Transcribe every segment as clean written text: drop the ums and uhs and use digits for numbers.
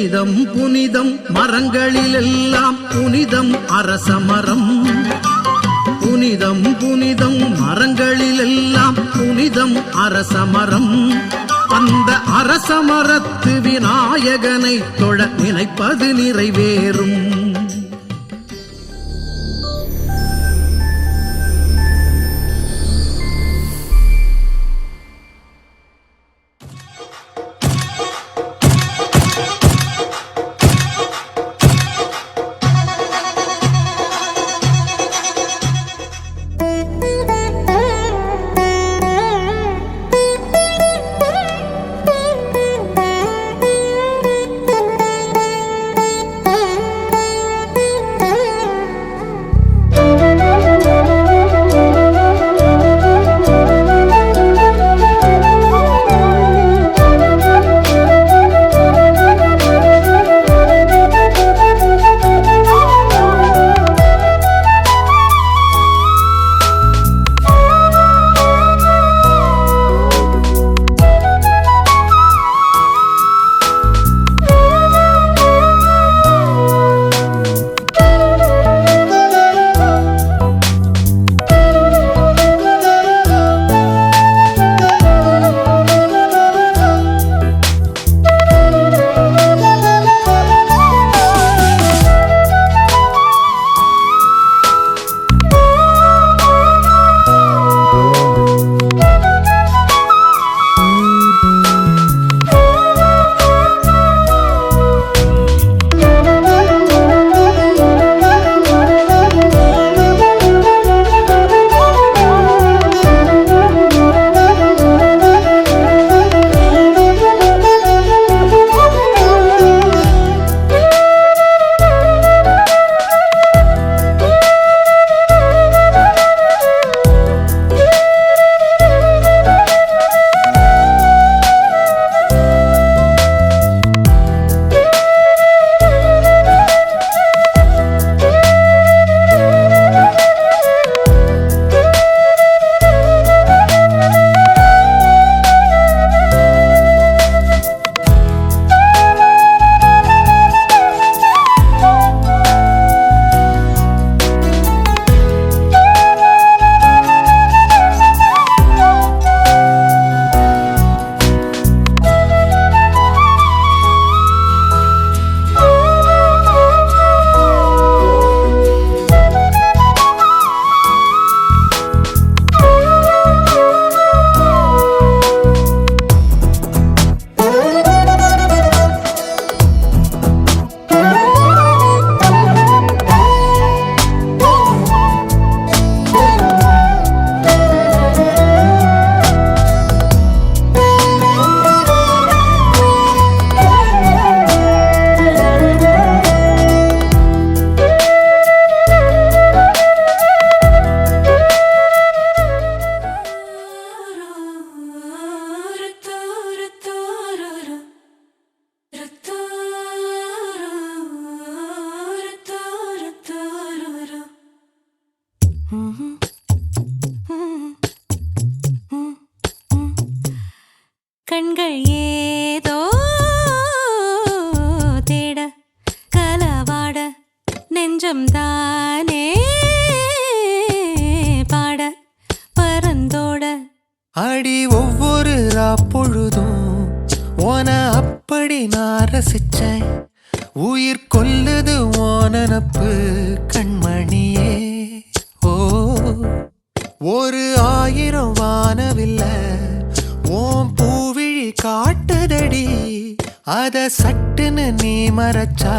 புனிதம் புனிதம் மரங்களிலெல்லாம் புனிதம் அரசமரம். புனிதம் புனிதம் மரங்களிலெல்லாம் புனிதம் அரசமரம். அந்த அரசமரத்து விநாயகனை தொழ நினைப்பது நிறைவேறும். கண்கள் ஏதோ தேட கலவாட நெஞ்சம் தானே பாட பரந்தோட அடி ஒவ்வொரு பொழுதும் ஓன அப்படி நான் ரசிச்சேன். உயிர் கொல்லுது ஓனப்பு கண்மணியே. ஓ ஒரு 1000 வானவில்ல ஓம் பூவிழி காட்டுதடி. அத சட்டுன்னு நீ மறைச்சா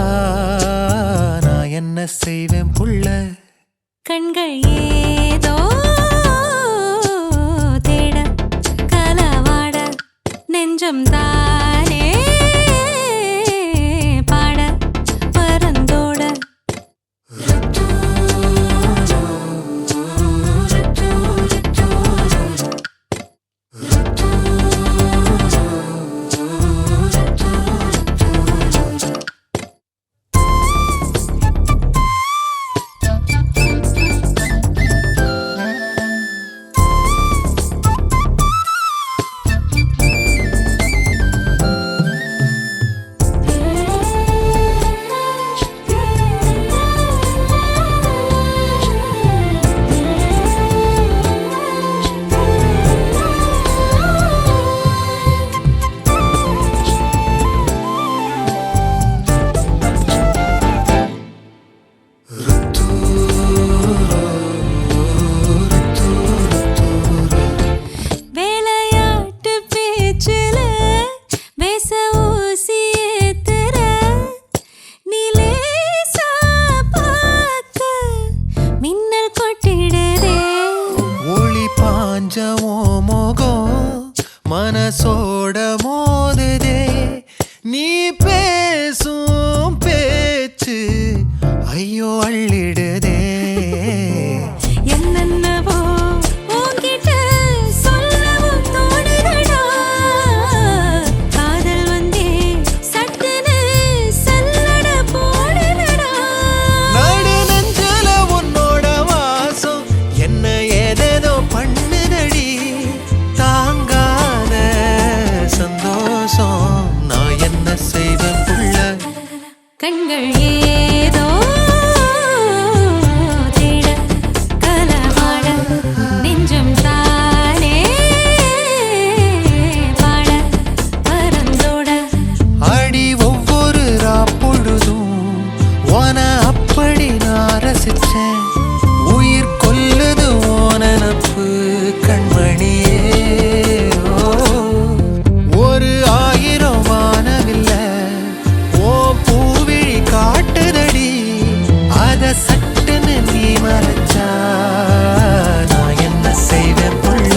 நான் என்ன செய்வேன் புள்ள. கண்கள் ஏதோ தேட கலவாட நெஞ்சம் தானே பாட பரந்தோட கொஞ்சம் மோகம் மனசோட மோதுதே நீ பேசும் பேச்சு ஐயோ அள்ளிடுதே என்னென்னவோ உன்கிட்ட சொல்லவும் தோணுதடா காதல் வந்தே சட்டுன்னு சல்லட போடுதடா நடு நெஞ்சில உன்னோட வாசம் என்ன ஏதேதோ பண்ணுதடி தாங்காத சந்தோஷம் நான் என்ன செய்வேன் புள்ள கண்கள் ஏதோ தேட கலவாட நெஞ்சம் தானே பாட பறந்தோட அடி ஒவ்வொரு பொழுதும் ஓன அப்படி நான் ரசிச்சேன் உயிர் கொல்லுது ஓனப்பு கண்மணியே ஓ, ஒரு 1000 வானவில்ல ஓ பூவிழி காட்டுதடி அத சட்டுன்னு நீ மறைச்சா நான் என்ன செய்வேன் புள்ள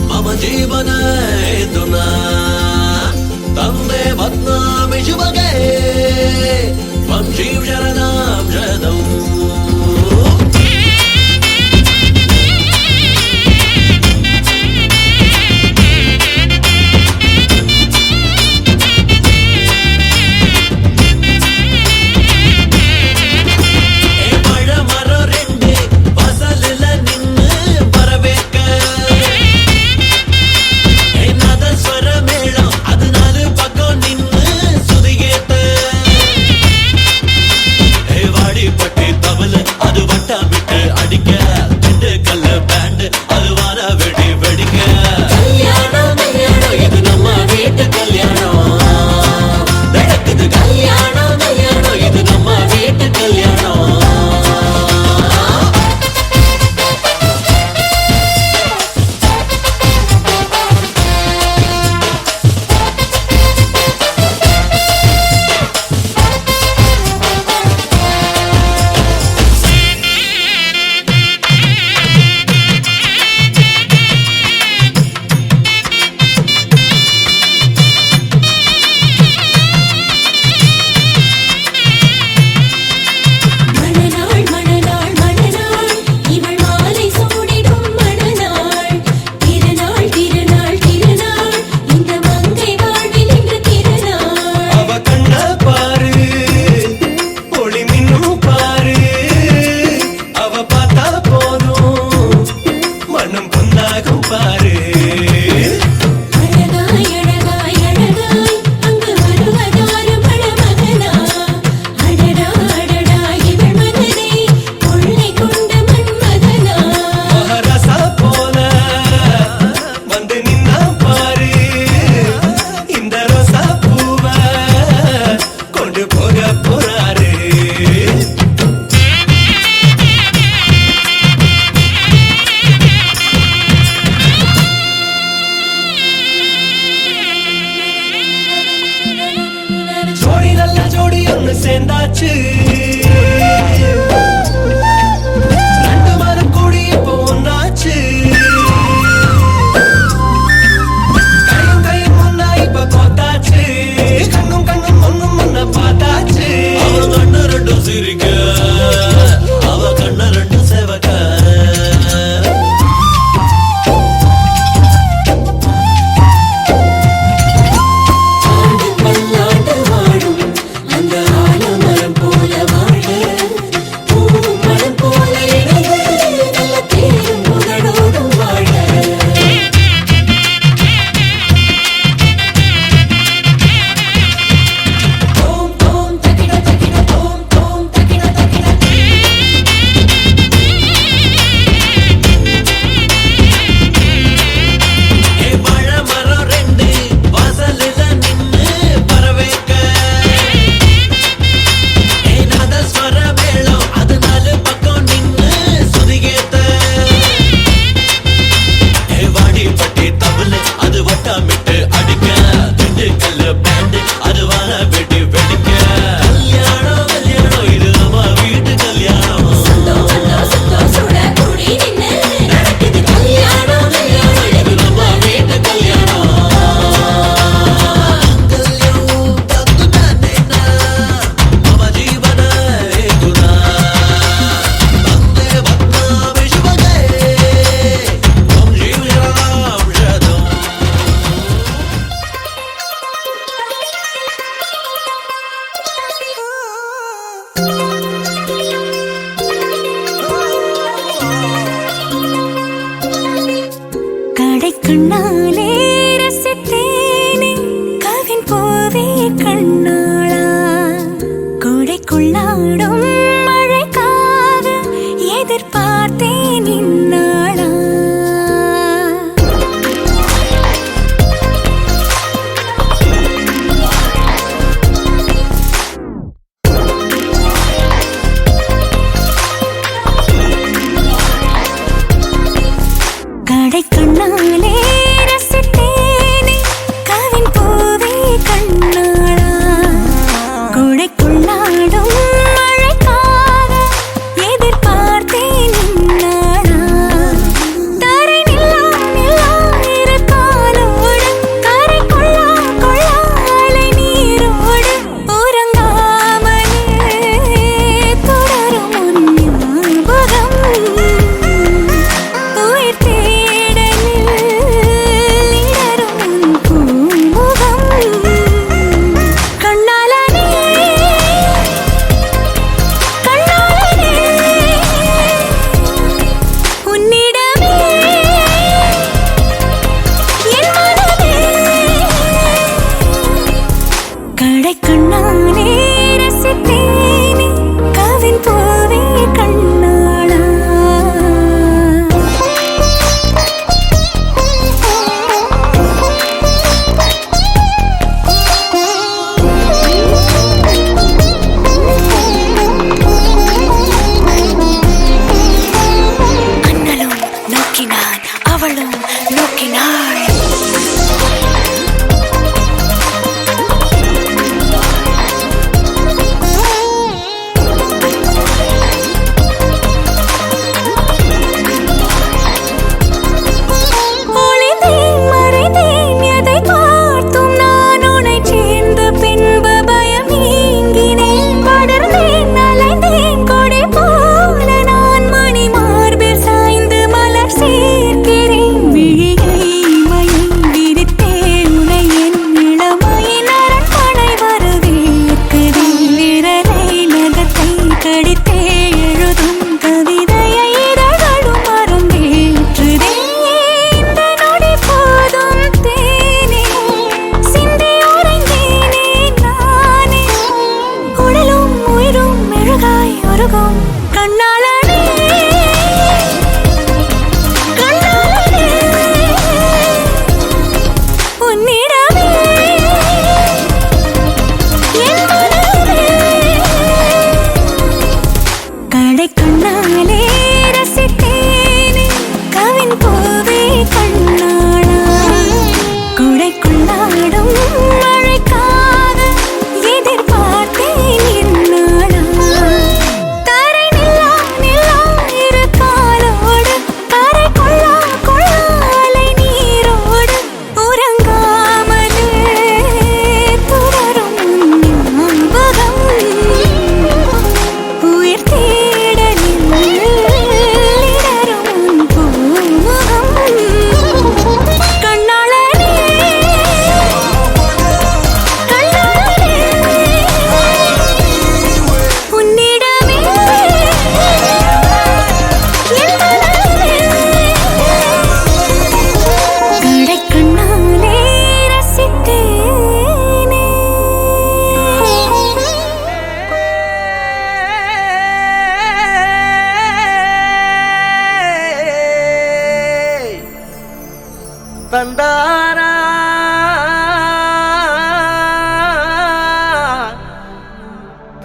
मम जीवन हेतुना तन्मे बद्नामि शुभगे त्वं जीव शरणां शरणौ பட்டி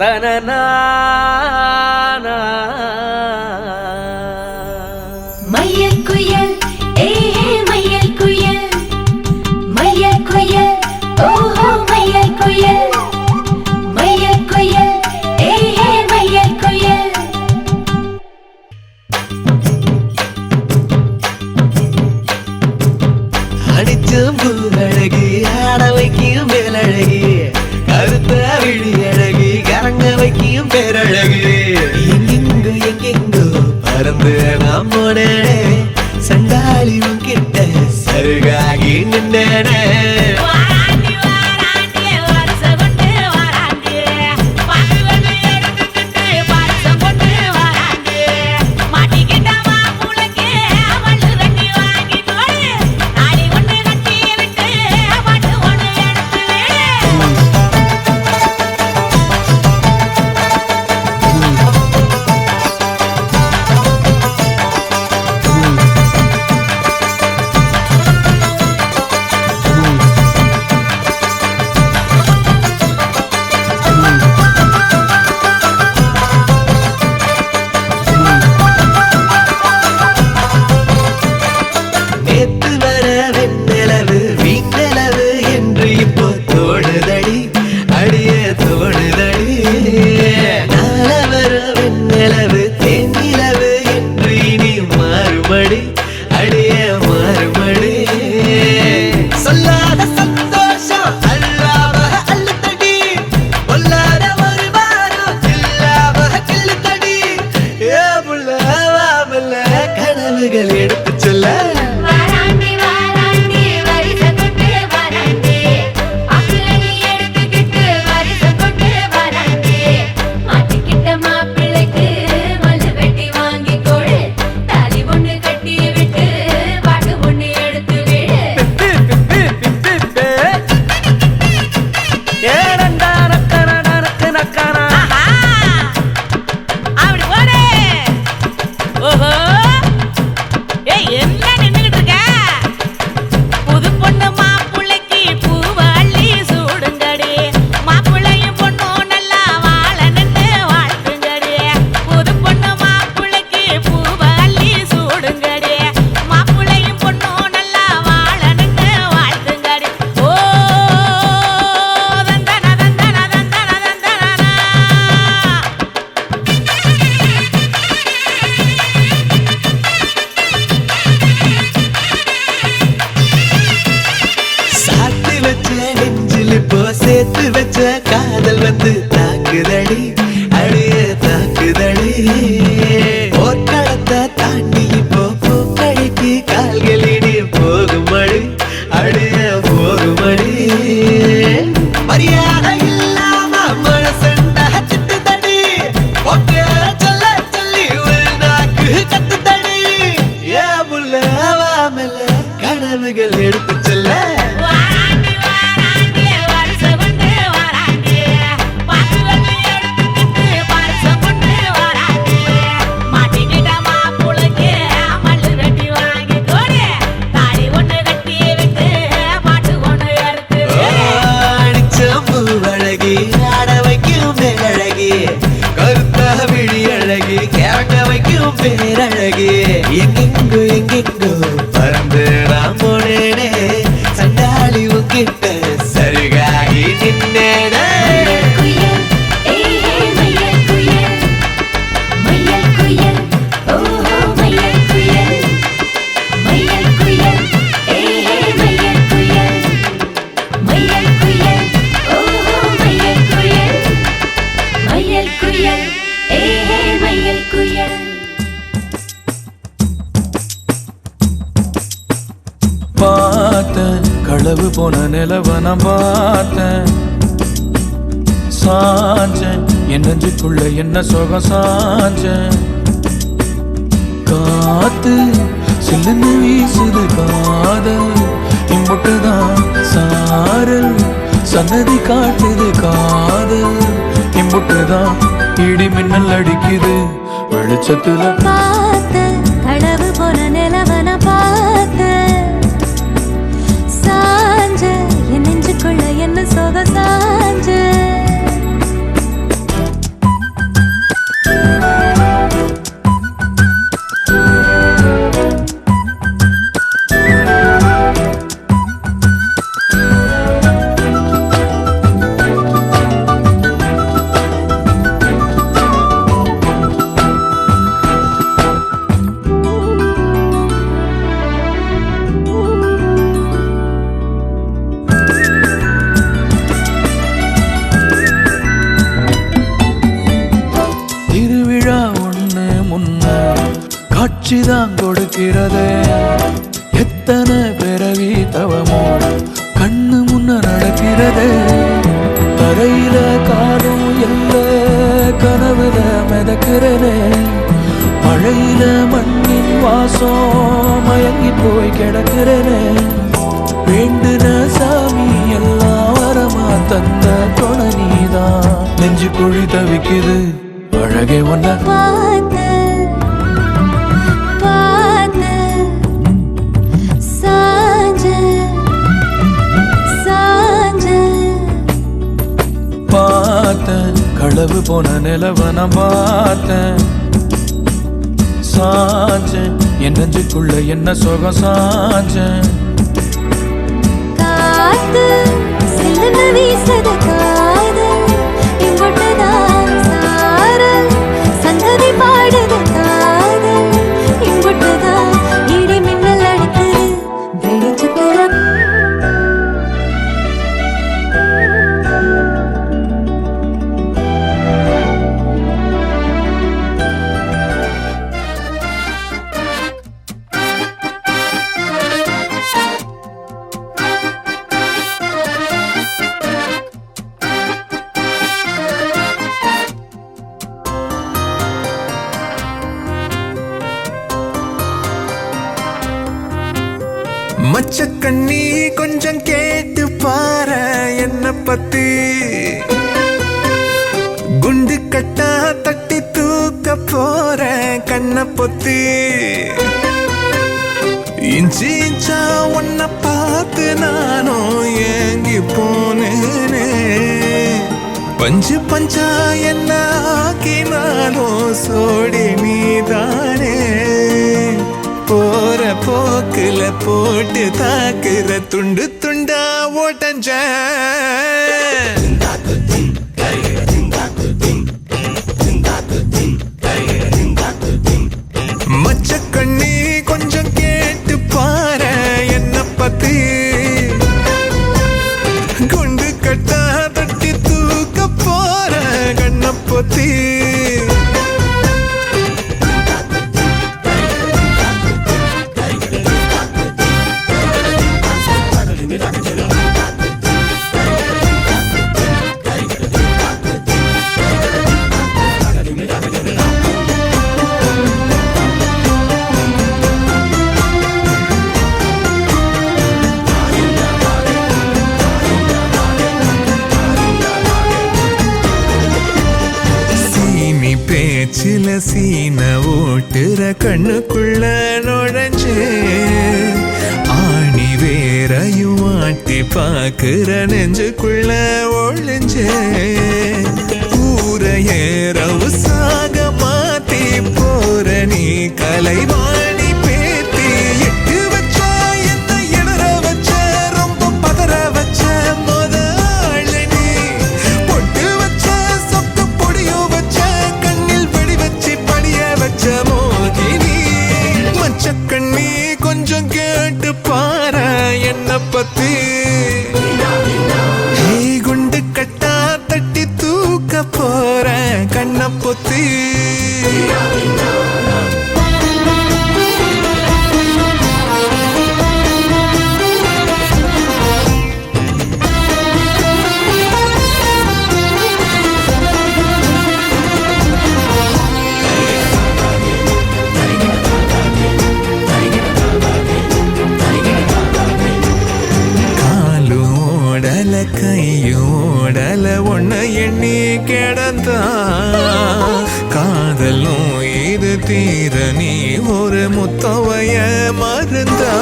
தனனா மையல் குயில் மையல் குயில் மையல் குயில் ஓஹோ மையல் குயில் மையல் குயில் மையல் குயில் அடிச்சும் பூவழகி ஆட வைக்கும் மேலழகி கருத்த விழி அழகி கரங்க வைக்கும் பேரழகி எங்கெங்கு எங்கெங்கோ பறந்து நாம் போனேனே சண்டாளி உன்கிட்ட சருகாகி நின்றேனே எடுத்து சொல்ல சேர்த்து வச்ச காதல் வந்து தாக்குதடி அடிய தாக்குதடி போர்க்களத்தை தாண்டி இப்போ பூக்கடைக்கு கால்களிடி போகுமடி அடிய போகுமடி மரியாதை இல்லாம மனசண்டா திட்டுதடி ஒக்கே சொல்ல சொல்லி நாக்கு கத்துதடி ஏ முல்ல வாமல கனவுகள் எடுத்து சொல்ல பேரழகி எங்கெங்கோ எங்கெங்கோ பறந்து நாம் போனேனே சண்டாளி உன்கிட்ட சருகாகி நின்னேனே பார்த்தேன் களவு போன நிலவ நான் பார்த்தேன் சாஞ்சேன் என் நெஞ்சுக்குள்ள என்ன சுகம் சாஞ்சேன் காத்து சில்லுன்னு வீசுது காதல் இம்புட்டுதான் சாரல் சன்னதி காட்டுது காதல் இம்புட்டுதான் இடி மின்னல் அடிக்குது வெளிச்சத்துல பார்த்த களவு போன நிலவன பார்த்த பாவமோ கண்ணு முன்ன நடக்கிறதே தரையில காலும் இல்ல கனவுல மிதக்கிறனே மழையில மண்ணின் வாசம் மயங்கி போய் கிடக்கிறனே வேண்டுன சாமி எல்லாம் வரமா தந்த துணை நீதான் நெஞ்சு குழி தவிக்குது அழகே ஒன்ன பார்த்து பார்த்து சாஞ்ச சாஞ்ச பார்த்தேன் களவு போன நிலவ நான் பார்த்தேன் சாஞ்சேன் என் நெஞ்சுக்குள்ள என்ன சுகம் சாஞ்சேன் காத்து சில்லுன்னு வீசுது காதல் இங்குட்டுதான் சாரல் சந்ததி பாடுது காதல் இங்குட்டுதான் இடி மின்னல் அடிக்குது வெளிச்சத்துல மச்சக்கண்ணி கொஞ்சம் கேட்டு பாரு என்ன பத்தி குண்டு கட்டா தட்டி தூக்க போற கண்ண பொத்தி இஞ்சி இஞ்சா உன்னை பார்த்து நானும் ஏங்கி போனேனே பஞ்சு பஞ்சா என்ன ஆக்கினாலும் சோடி நீதானே போற போக்குல போட்டு தாக்குற துண்டு துண்டா ஓட்டஞ்ச மச்சக்கண்ணி கொஞ்சம் கேட்டு பாரு என்ன பத்தி குண்டு கட்டா தட்டி தூக்க போற கண்ண பொத்தி பேச்சில சீன ஓட்டுற கண்ணுக்குள்ள நுழைஞ்சே ஆணி வேறையும் ஆட்டி பாக்குற நெஞ்சுக்குள்ள ஒழிஞ்சே ஊரைய ரவுசாக மாத்தி போற நீ கலைவாணி பேத்தி எட்டு வச்ச என்ன இடற வச்ச ரொம்ப பதற வச்ச முதல் நீ பொட்டு வச்ச சொக்கு பொடியோ வச்ச மோகினி மச்சக்கண்ணி கொஞ்சம் கேட்டு பாரு என்ன பத்தி குண்டு கட்டா தட்டி தூக்க போற கண்ண பொத்தி கையோடல ஒன்ன எண்ணி கிடந்தா காதலும் இது தீர நீ ஒரு முத்தவைய மருந்தா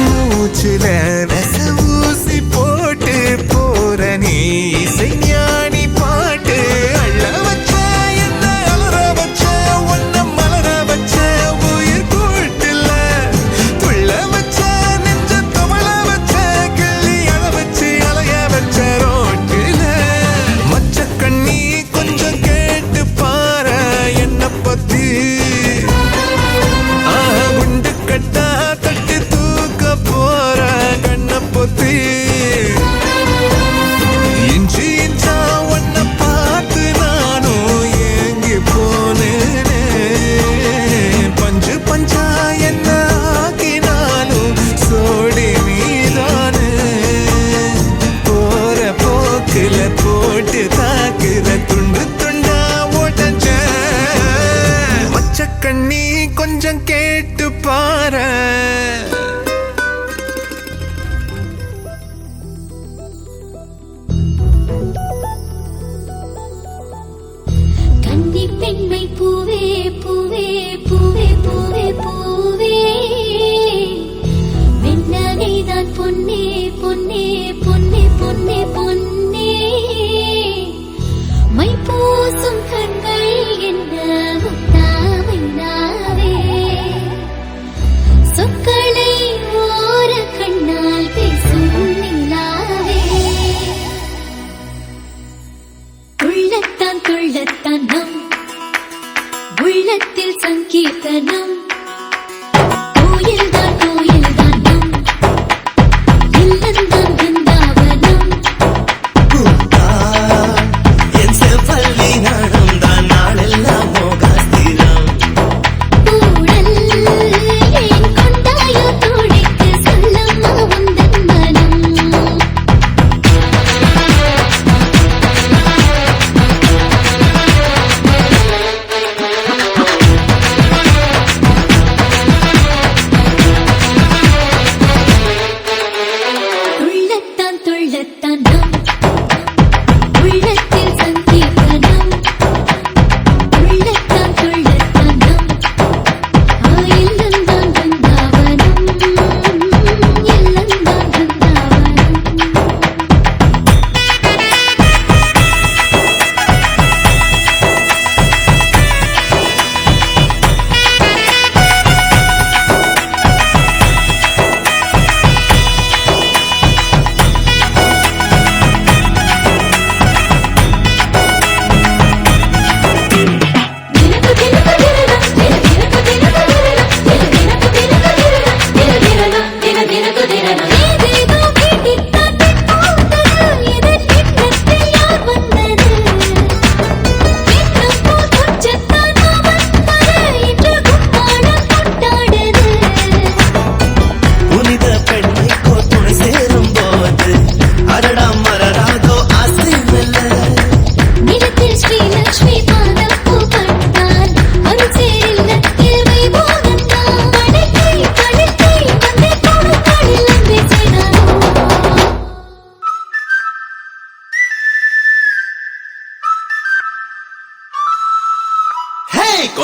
மூச்சுல ரச ஊசி போட்டு போற நீ இசைஞானி பாட்டு அள்ள வச்ச என்ன அலற வச்ச ஒன்ன மலர வச்ச உயிர் கூட்டுல துள்ள வச்ச நெஞ்ச தவள வச்ச கிள்ளி அழ வச்சு அலைய வச்ச ரோட்டில மச்சக்கண்ணி கொஞ்சம் கேட்டு பாரு என்ன பத்தி குண்டு கட்டா தட்டி தூக்க போற கண்ண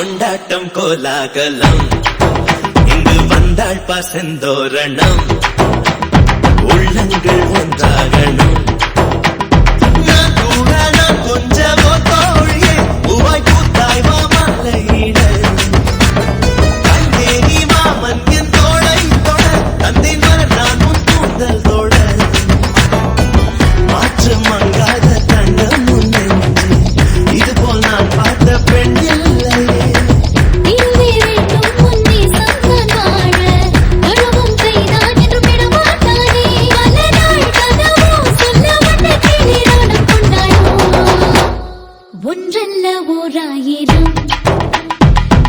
கொண்டாட்டம் கோலாகலம் இங்கு வந்தாள் பசந்தோரணம் உள்ளங்கள் ஒன்றாகணும் நான் கூட நான் கொஞ்சமோ தோழியே உவாய் கூத்தாய் மாமலையிட கண்டேனி மாமன் என் தோளை தொட தந்தை மலர் நான் உன் கூந்தல் தொட மாற்று மங்காத தங்கம் முன்னென்று இதுபோல் நான் பார்த்த பெண் இல்லையே நீ வேண்டும் முன்னே சங்கன் வாழ அழுவும் செய்தான் என்று விடமாட்டானே பல நாள் கதவோ சொல்ல வந்த கிளிராடம் கொண்டாயோ ஒன்றல்ல ஓராயிரம்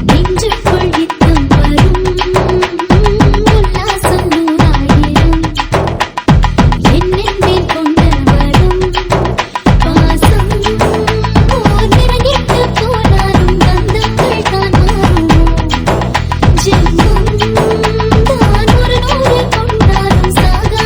நெஞ்சுக்குள் யுத்தம் வரும் உல்லாசம் நூறாயிரம் என்னென்மேல் கொண்டு வரும் பாசம் ஓர் நிறங்கிட்டு போனாலும் பந்தங்கள் தான் மாறுமோ ஜென்மம் தான் ஒரு நூறு கொண்டாலும் சாகாத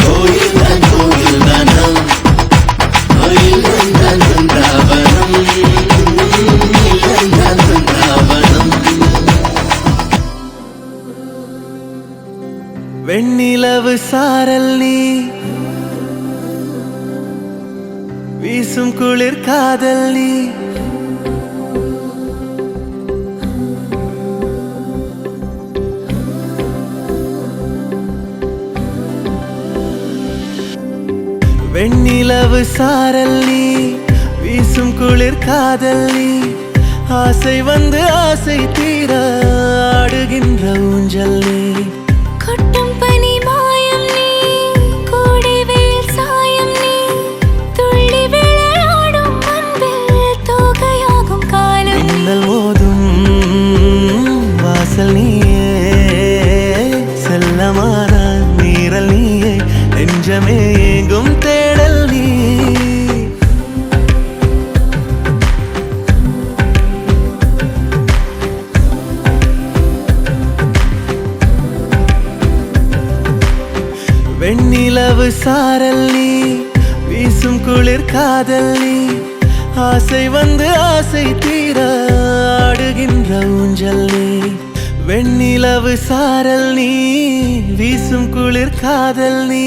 கோயில் தான் கோயில் தானம் கோயில் தான் பிருந்தாவனம் இல்லை தான் பிருந்தாவனம் வெண்ணிலவு சாரல் நீ வீசும் குளிர் காதல் நீ வெண்ணிலவு சாரல் நீ வீசும் குளிர் காதல் நீ ஆசை வந்து ஆசை தீர ஆடுகின்ற ஊஞ்சல் நீ கொட்டும் பனி மாயம் நீ கோடை வெயில் சாயம் நீ துள்ளி விளையாடும் அன்பில் தோகையாகும் காலம் மின்னல் மோதும் வாசல் நீயே செல்லமான நீரல் நீயே நெஞ்சமே எங்கும் தேடல் நீ வெண்ணிலவு சாரல் நீ வீசும் குளிர் காதல் நீ ஆசை வந்து ஆசை தீர ஆடுகின்ற ஊஞ்சல் நீ வெண்ணிலவு சாரல் நீ வீசும் குளிர் காதல் நீ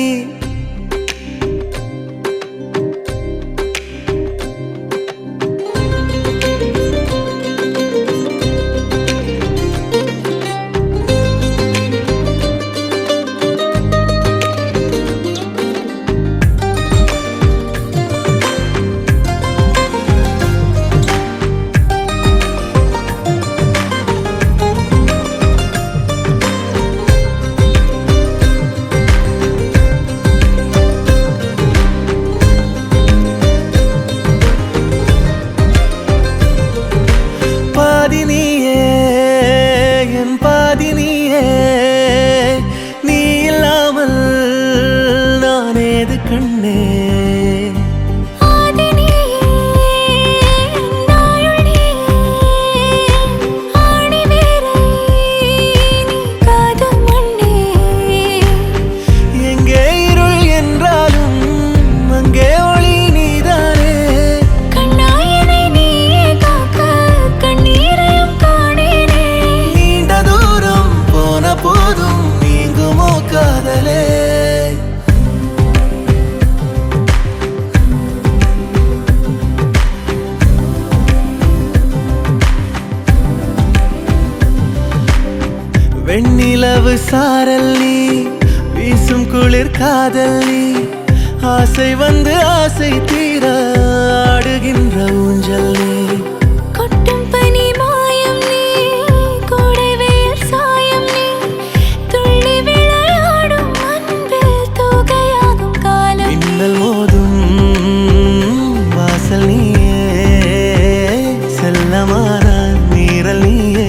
பாதி நீயே என் பாதி நீயே நீ இல்லாமல் நான் ஏது கண்ணே ஆதி நீயே நாயுள் நீயே ஆணி வேரை நீ காதும் மண்ணே எங்கே இருள் என்றாலும் அங்கே ஒளி நீதானே கண்ணாயனை நீயே காக்க கண்ணீரையும் காணேனே நீண்ட தூரம் போன போதும் நீங்குமோ காதலே வெண்ணிலவு சாரல் நீ வீசும் குளிர் காதல் நீ ஆசை வந்து ஆசை தீர ஆடுகின்ற ஊஞ்சல் நீ கொட்டும் பனி மாயம் நீ கோடை வெயில் சாயம் நீ துள்ளி விளையாடும் அன்பில் தோகையாகும் காலம் மின்னல் மோதும் வாசல் நீயே செல்லமான நீரல் நீயே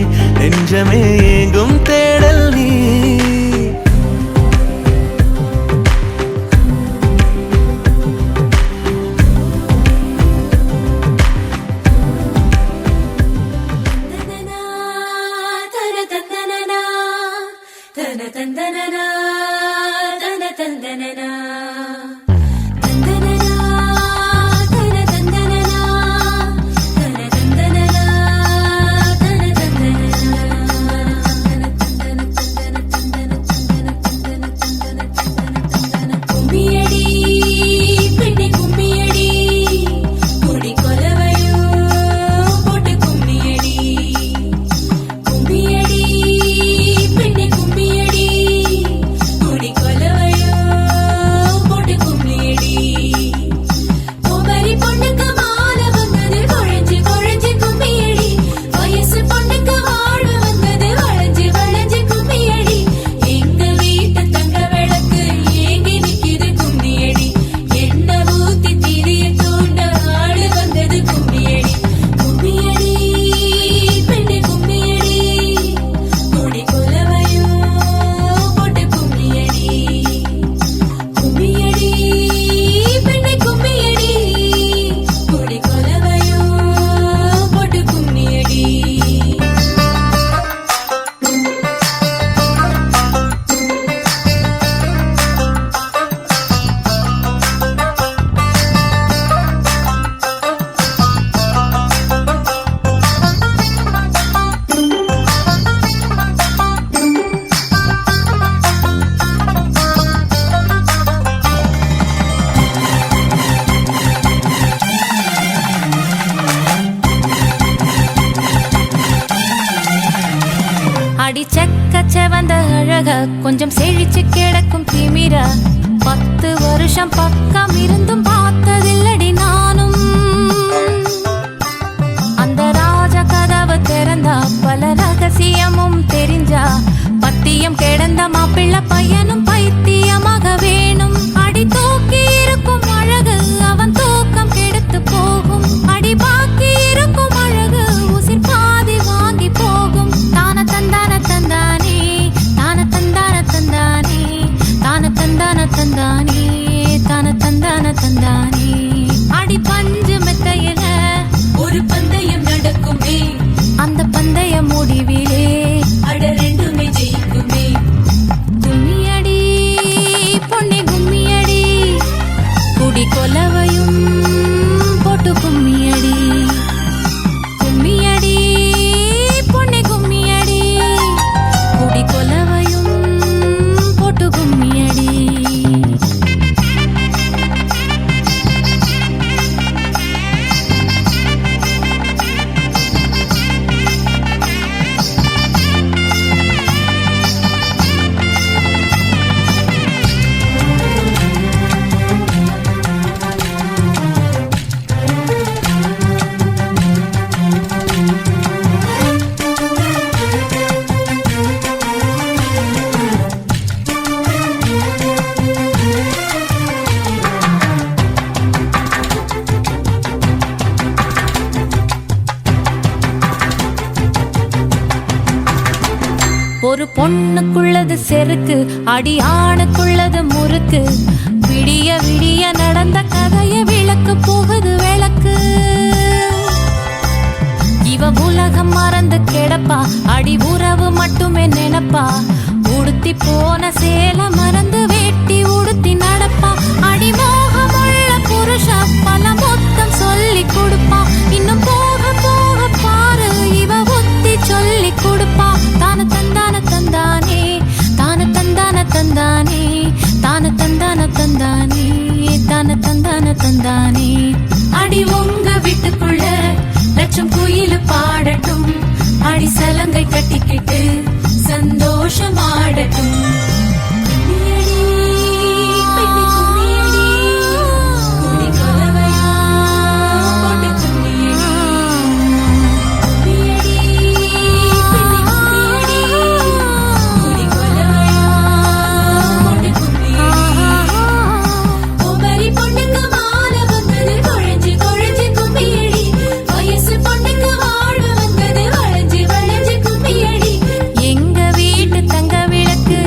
கொஞ்சம் செழிச்சு கிடக்கும் திமிரா 10 வருஷம் பக்கம் இருந்தும் பார்த்ததில்லடி நானும். அந்த ராஜ கதவு திறந்தா பல ரகசியமும் தெரிஞ்சா பத்தியம் கிடந்த மாப்பிள்ள பையனும் பைத்தியமாக வேணும். அடி தூக்கி இருக்கும் அழகு அவன் தூக்கம் கெடுத்து போகும். அடி பாக்கி இருக்கும் அழகு உசிர் பாதி வாங்கி போகும். தான தந்தான தந்தானே தான தந்தான தந்தானே தான தந்தான தந்தானே தான தந்தான தந்தானே. அடி பஞ்சு மெத்தையில ஒரு பந்தயம் நடக்குமே. அந்த பந்தய முடிவிலே அட ரெண்டுமே ஜெயிக்குமே. கும்மியடி பொன்னி கும்மியடி குடி கொலவையும் போட்டு கும்மியடி. கும்மியடி பொன்னி கும்மியடி குடி கொலவையும் போட்டு கும்மியடி. ஒரு பொண்ணுக்குள்ளது செருக்கு அடி ஆணுக்குள்ளது முறுக்கு. விடிய விடிய நடந்த கதைய விளக்கு போகுது விளக்கு. இவ உலகம் மறந்து கிடப்பா அடி உறவு மட்டுமே நினைப்பா. உடுத்தி போன சேல மறந்து வேட்டி உடுத்தி நடப்பா. அடி மோகமுள்ள புருஷ பல மொத்தம் சொல்லி கொடுப்பா. இன்னும் போக போக பாரு இவ ஒத்தி சொல்லி கொடுப்பா. தான தந்தான தந்தானே தான தந்தான தந்தானே தான தந்தான தந்தானே தான தந்தான தந்தானே. அடி உங்க வீட்டுக்குள்ள லட்சம் குயில் பாடட்டும். அடி சலங்கை கட்டிக்கிட்டு சந்தோஷமாடட்டும். எங்க வீட்டு தங்க விளக்கு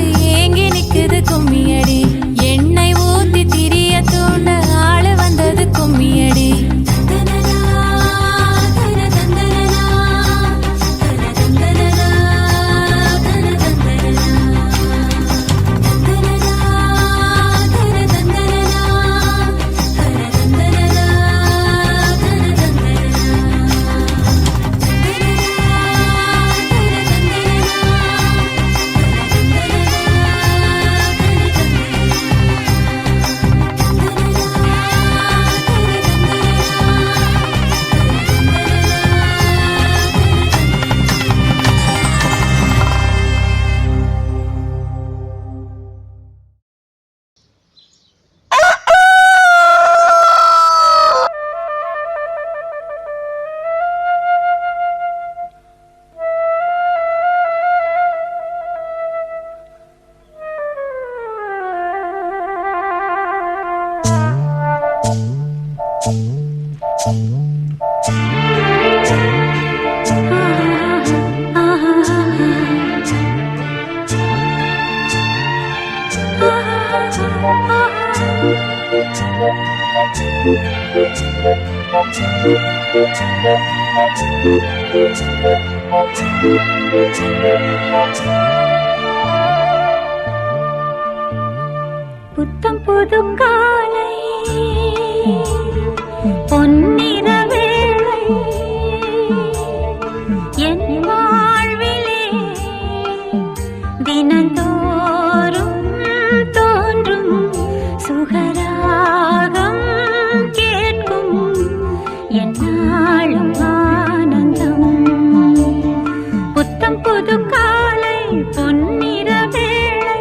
புத்தம் புது காலை பொன்னிற வேளை என் வாழ்விலே தினந்தோறும் தோன்றும் சுகராகம் கேட்கும் என்னாலும் ஆனந்தம். புத்தம் புது காலை பொன்னிற வேளை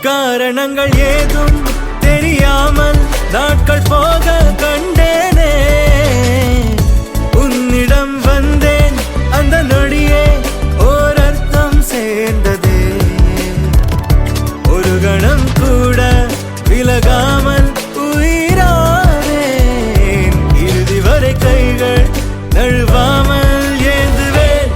காரணங்கள் ஏதும் தெரியாமல் நாட்கள் போக கண்டேனே. உன்னிடம் வந்தேன் அந்த நொடியே ஓர் அர்த்தம் சேர்ந்ததே. ஒரு கணம் கூட விலகாமல் உயிரானேன். இறுதி வரை கைகள் நழுவாமல் ஏந்துவேன்.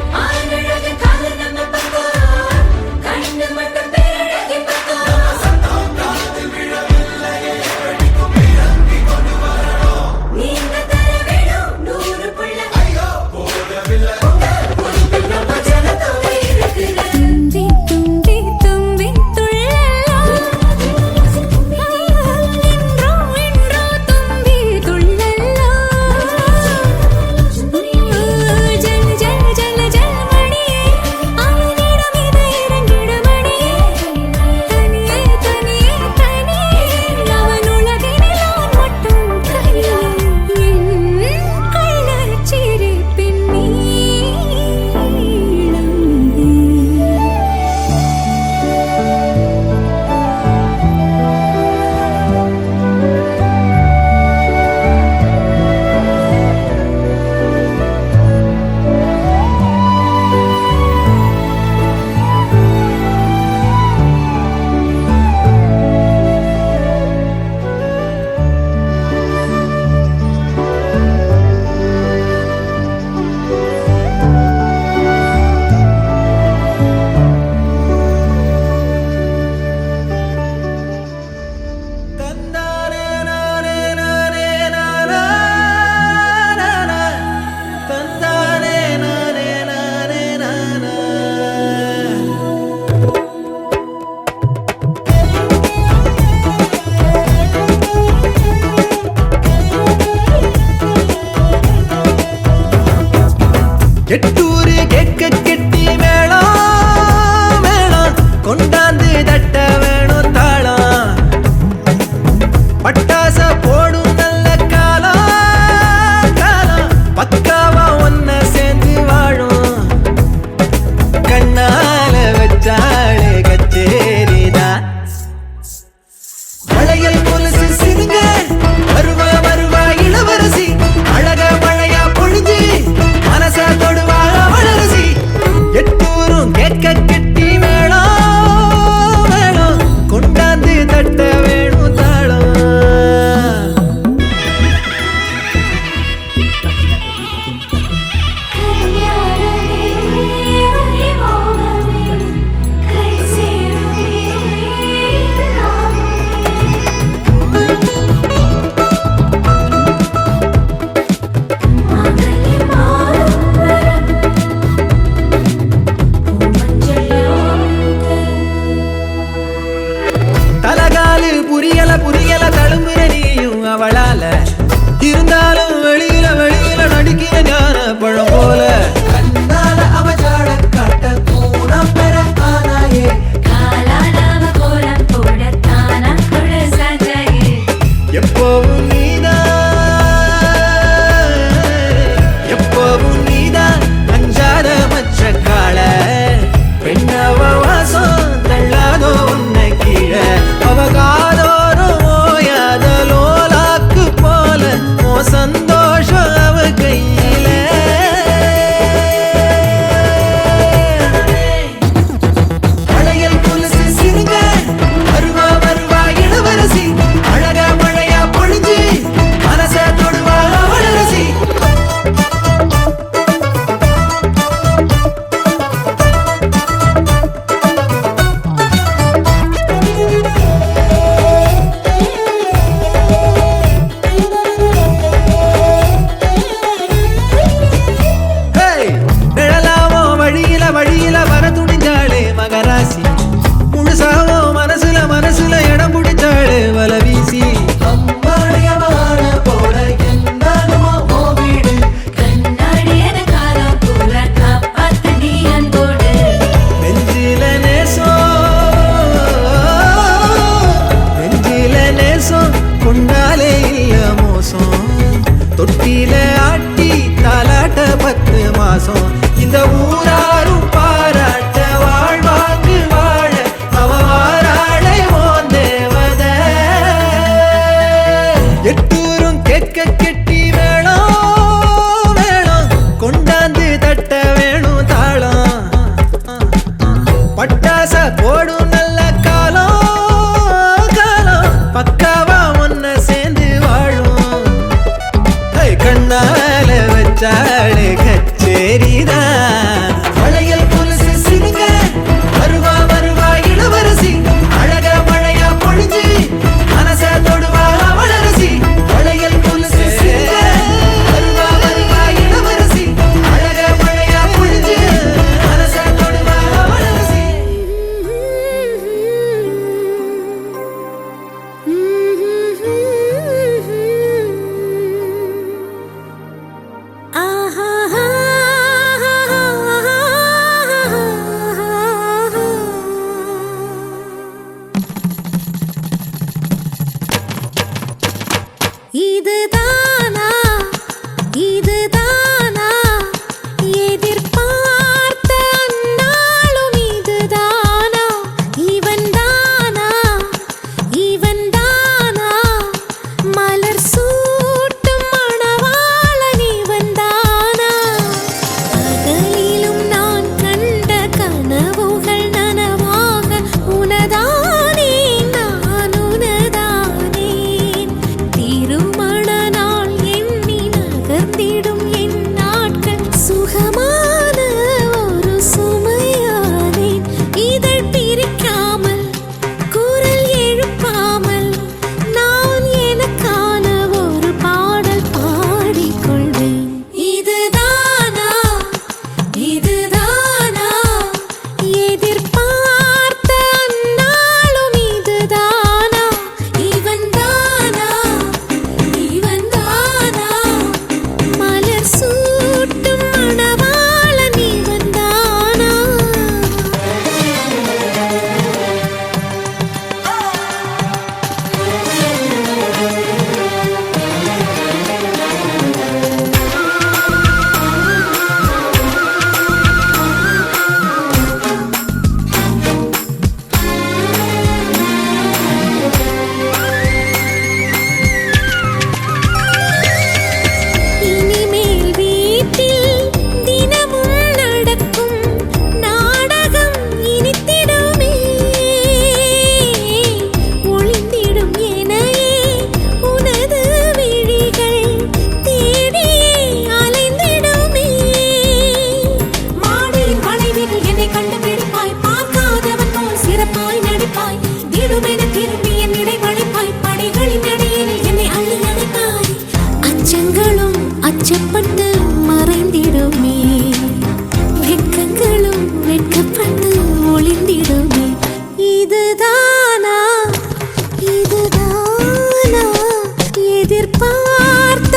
இருந்தாலும் வெளியில வெளியில நடிக்கிற ஞான பழம் போல கண்ணால அவஜாட காட்ட கூணம் பெற ஆனாயே காலாடாவ கோலம் போடத்தானா தொட சஜாயே எப்பவும் நீதான் அஞ்சாத மச்ச கால பெண்ணவ வாசம் தள்ளாதோ உன்னை கீழே அவகாதோறும் ஓயாத லோலாக்கு போல ஓ சந்தோஷம் அவ கையில அடையல் புலசு சிறுங்க வருவா வருவா இளவரசி அழகா மழையா பொழிஞ்சு மனச தொடுவா அவளரசி நிழலாவோ வழியில வழியில வர துணிஞ்சாளே மகராசி முழுசாவோ மனசுல இடம் பிடிச்சாளே வல வீசி அம்மாடியமான போல என்னாலுமா ஓ வீடு கண்ணாடியன காலம் போல காப்பாத்து நீ அன்போடு நெஞ்சில நேசம் கொண்டாலே இல்ல மோசம் தொட்டில ஆட்டி தாலாட்ட 10 மாசம் இந்த ஊராரும் பாராட்ட வாழ்வாங்கு வாழ அவ வாராளை ஓன் தேவத எட்டூரும் கேட்க கெட்டி வேணும் கொண்டாந்து தட்ட வேணும் தாளம் பட்டாச போடும் நல்ல காலம் பக்காவா ஒன்ன சேர்ந்து வாழும் கண்ணால வச்சாளே கச்சேரிதான் வளையல் புலசு சிறுங்க வருவா வருவா இளவரசி அழகா மழையா பொழிஞ்சு மனச தொடுவா அவளரசி வளையல் புலசு சிறுங்க வருவா வருவா இளவரசி அழகா மழையா பொழிஞ்சு மனச தொடுவா அவளரசி இதுதானா இதுதானா எதிர்பார்த்த அந்நாளும் இதுதானா இவன்தானா இவன்தானா மலர் சூட்டும் மணவாளன் இவன்தானா பகலிலும் நான் கண்ட கனவுகள் நனவாக உனதானே நான் உனதானே திருமண நாள் எண்ணி நகர்ந்திடும் என் நாட்கள் சுகமான ஒரு சுமையானேன் இதழ் பிரிக்காமல் குரல் எழுப்பாமல் நான் எனக்கான ஒரு பாடல் பாடிக்கொள்வேன் இதுதானா இதுதானா எதிர்பார்த்த அந்நாளும் இதுதானா இவன்தானா இவன்தானா மலர் சூட்டும் மணவாளன் இவன்தானா இனிமேல் வீட்டில் தினமும் நடக்கும் நாடகம் இனித்திடுமே ஒளிந்திடும் எனையே உனது விழிகள் தேடியே அலைந்திடுமே மாடியின் மனைவிகள் என்னை கண்டுபிடிப்பாய் பார்க்காதவன் போல் சிறப்பாய் நடிப்பாய் திடுமென திரும்பி என் இடை வளைப்பாய் படைகளின் இடையில் என்னை அள்ளி அணைப்பாய் அச்சங்களும் அச்சப்பட்டு மறைந்திடுமே வெட்கங்களும் வெட்கப்பட்டு ஒளிந்திடுமே இதுதானா இதுதானா எதிர்பார்த்த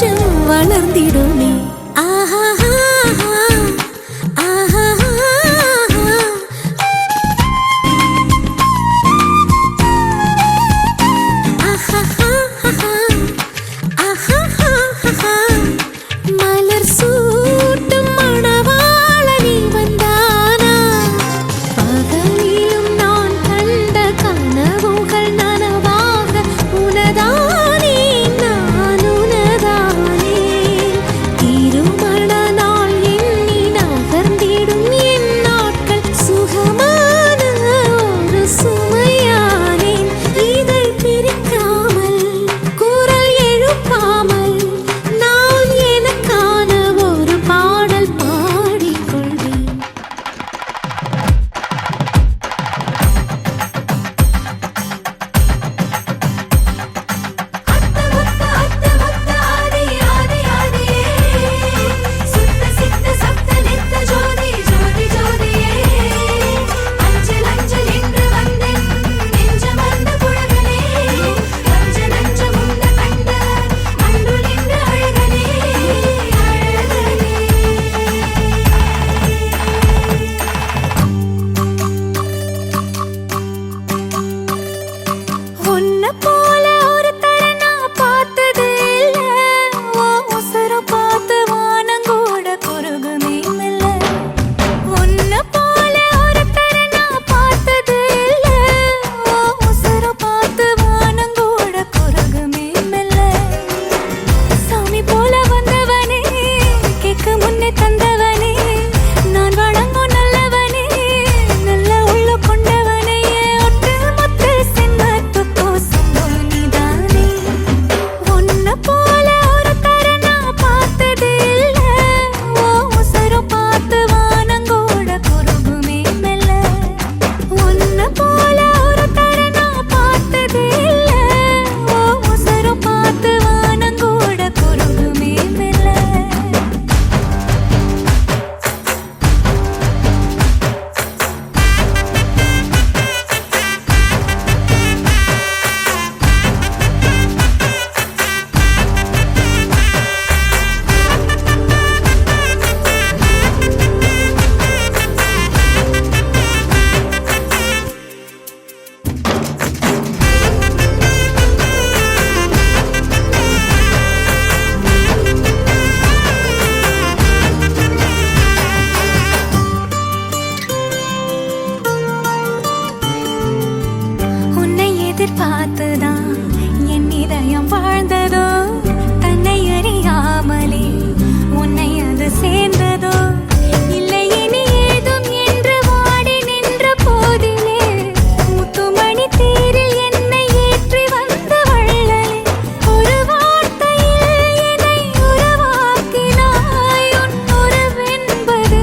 நெஞ்சம் வளர்ந்திடுமே. ஆஹா மலர் சூட்டும் மணவாளனி வந்தானா, பகலிலும் நான் கண்ட கனவுகள் நனவாக உனதானே நான் உனதானே. திருமண நாள் எண்ணி நகர்ந்திடும் என் நாட்கள் சுகமான ஒரு சுமையானேன். இதை பிரிக்காமல் குரல் எழுப்பாமல் நான் எனக்கான ஒரு பாடல் பாடிக்கொள்வேன். உன்னை போல ஒரு தர நான் பார்த்தது இல்ல, உன் உசுரம் பார்த்து வானங்கூட குறுகுமே மெல்ல. உன்னை போல ஒரு தர நான் பார்த்தது இல்ல, உன் உசுரம் பார்த்து வானங்கூட குறுகுமே மெல்ல. சாமி போல வந்தவனே, கேட்க முன்னே தந்தவனே, நான் வணங்கும் நல்லவனே, நல்ல உள்ள கொண்டவனே, ஒட்டு மொத்த சென்மத்துக்கோ சொந்தம் நீதானே. உன்னை போல ஒரு தர நான் பார்த்தது இல்ல, உன் உசுரம் பார்த்து வானங்கூட குறுகுமே மெல்ல. உன்னை போல ஒரு தர நான் பார்த்தது இல்ல, உன் உசுரம் பார்த்து வானங்கூட குறுகுமே மெல்ல. உன்னை எதிர்பார்த்துதான் என் இதயம் வாழ்ந்ததோ, தன்னை அறியாமலே உன்னை அது சேர்ந்ததோ. இல்லை இனி ஏதும் என்று வாடி நின்ற போதிலே, முத்துமணி தேரில் என்னை ஏற்றி வந்த வள்ளலே, ஒரு வார்த்தையில் என்னை உருவாக்கினாய். உன் உறவென்பது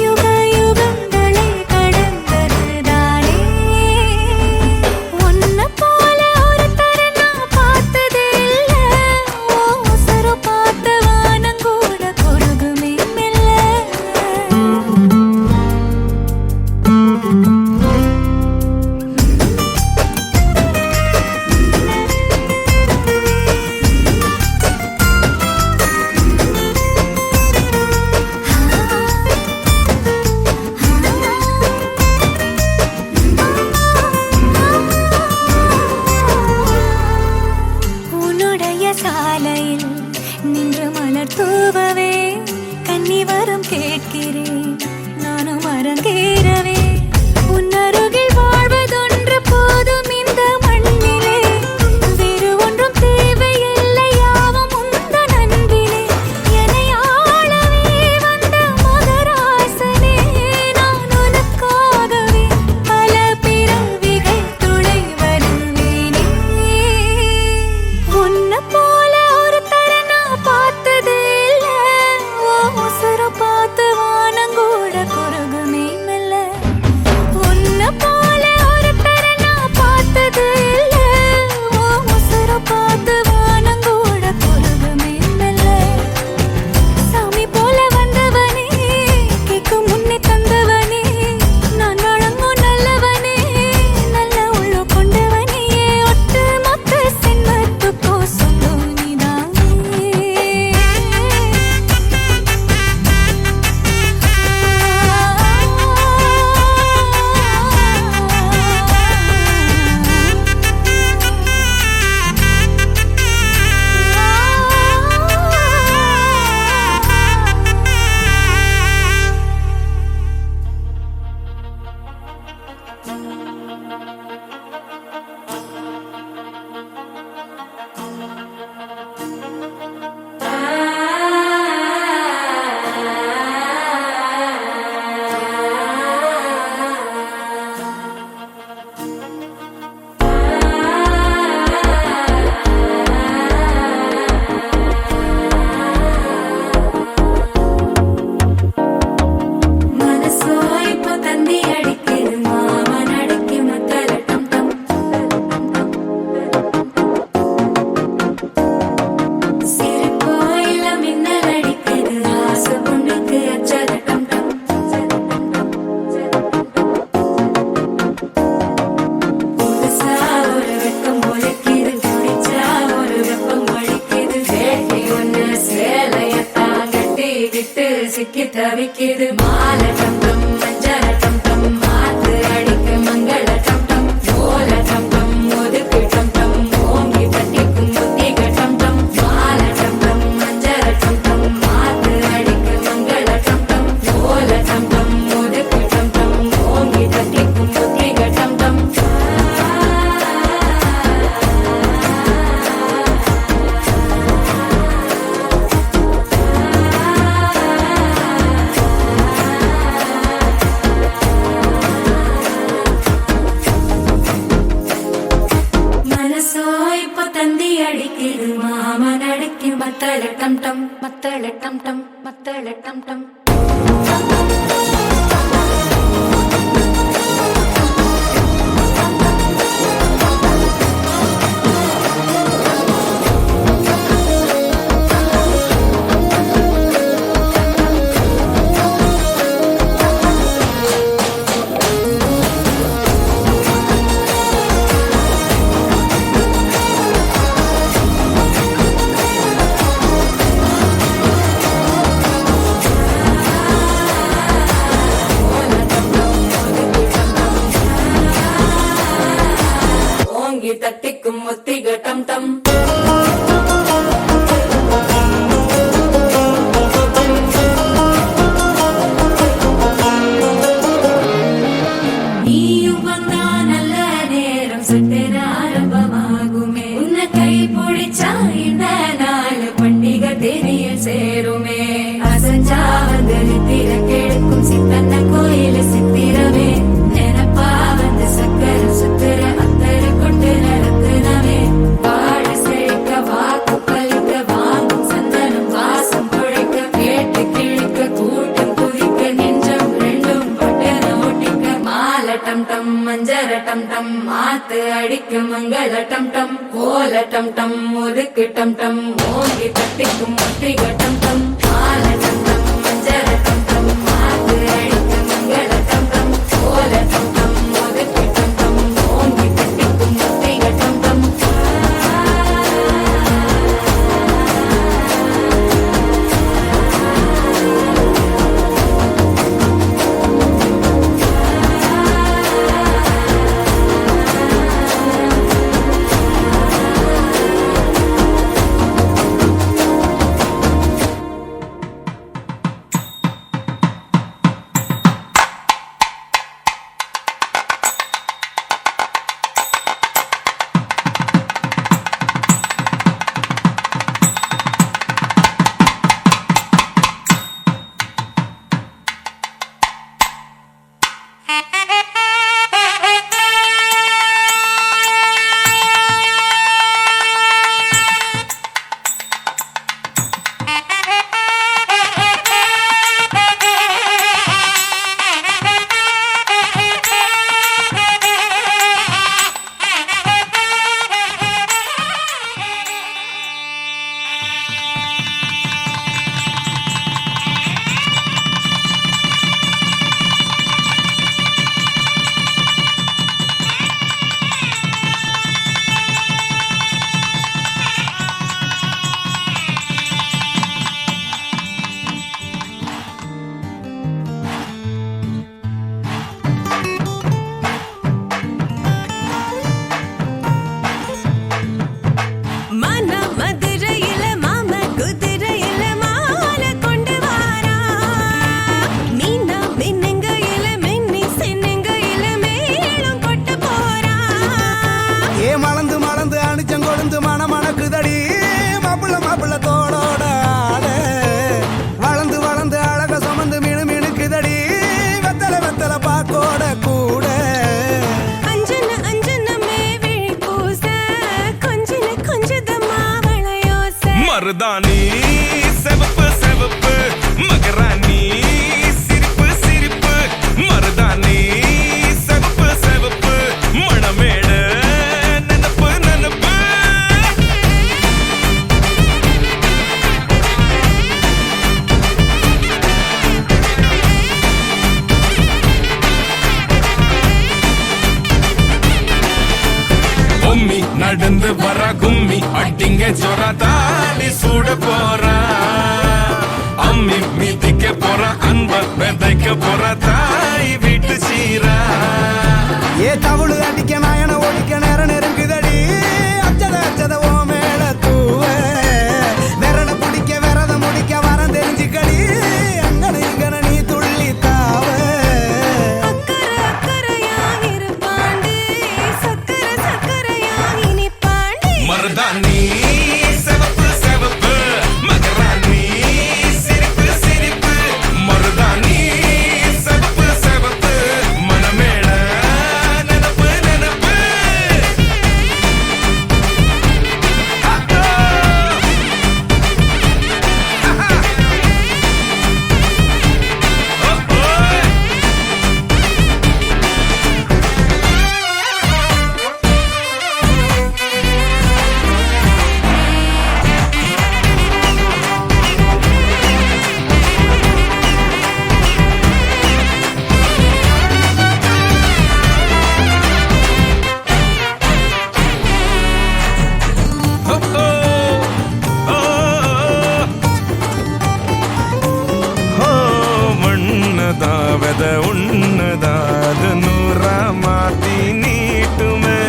யுக யுகங்களை கடந்ததுதானே. உன்னை போல ஒரு தர நான் பார்த்தது இல்ல, உன் உசுரம் பார்த்து வானங்கூட குறுகுமே மெல்ல. உன்னுடைய சாலையில் நின்று மலர் தூவவே, கன்னி வரம் கேட்கிறேன் நானும் அரங்கேறவே. உன் அருகில் வாழ்வதொன்று போதும் இந்த மண்ணிலே, வேறு ஒன்றும் தேவையில்லை யாவும் உந்தன் அன்பிலே. என்னை ஆளவே வந்த மகராசனே, நான் உனக்காகவே பல பிறவிகள் துணை வருவேனே. உன்னை போல ஒரு தர நான் பார்த்தது இல்ல, உன் உசுரம் பார்த்து வானங்கூட குறுகுமே மெல்ல. தவிக்குது மாலை டம் டம் மஞ்சள டம் டம் மாத்து அடிக்க மங்கள டம் டம் ஓல டம் டம் ஒதுக்கு டம் டம் ஓங்கி தட்டிக்கும் முத்திக டம் டம் மாலை டம் டம் மஞ்சள டம் டம் மாத்து அடிக்க மங்கள டம் டம் ஓல டம் டம் ஒதுக்கு டம் டம் ஓங்கி தட்டிக்கும் முத்திக டம் டம் மனசோ இப்ப தந்தி அடிக்குது மாமன் அடிக்கு மத்தள டம் டம் மத்தள டம் டம் மத்தள டம் டம் ஓங்கி தட்டிக்கும் முத்திக டம் டம் நீயும் வந்தா நல்ல நேரம் சட்டென ஆரம்பமாகுமே உன்னை கை பிடிச்சா இந்த நாள் பண்டிகை தெரியல் சேருமே அசஞ்சா வந்து நித்திர கெடுக்கும் சித்தன்ன கோயில சித்திரமே நினப்பா வந்து சக்கர சுத்திர அத்தர கொண்டு நடத்துனவே வாழ செழிக்க வாக்கு பலிக்க வாங்கும் சந்தனம் வாசம் குழைக்க கேட்டு கிழிக்க கூட்டம் குதிக்க நெஞ்சம் ரெண்டும் பட்டன ஒட்டிக்க மாலை டம் டம் மஞ்சர டம் டம் மாத்து அடிக்க மங்கள டம் டம் கோல டம் டம் ஒதுக்கு டம் டம் ஓங்கி தட்டிக்கும் முத்திக டம் டம் மாலை டம் டம் மஞ்சர டம் டம் மாத்து அடிக்க மங்கள டம் டம் கோல டம் டம் ஒதுக்கு டம் டம் ஓங்கி தட்டிக்கும் முத்திக டம் டம் மருதாணி செவப்பு செவப்பு மகராணி சிரிப்பு சிரிப்பு மருதாணி செவப்பு செவப்பு மணமேடு நனப்பு நனப்பு பொம்மி நடந்து வர கும்மி அட்டிங்க ஜொரா தாலி சூட போறா அம்மி மீதிக்க போற போற தாய் வீட்டு சீரா. ஏ தவுளு அடிக்க நாயன ஒடிக்க நேரம் நெருங்குதடி அச்சத ஓ மேல தூவ விரட பிடிக்க விரத முடிக்க வரம் தெரிஞ்சுக்கடி அங்கன இங்கன நீ துள்ளி தாவ மருதாணி சிவப்பு சிவப்பு மகராணி சிரிப்பு சிரிப்பு. மருதாணி சிவப்பு சிவப்பு மனமேட நினப்பு நினப்பு. மண்ணதாவத உன்னதாத நூறா மாத்தி நீட்டுமே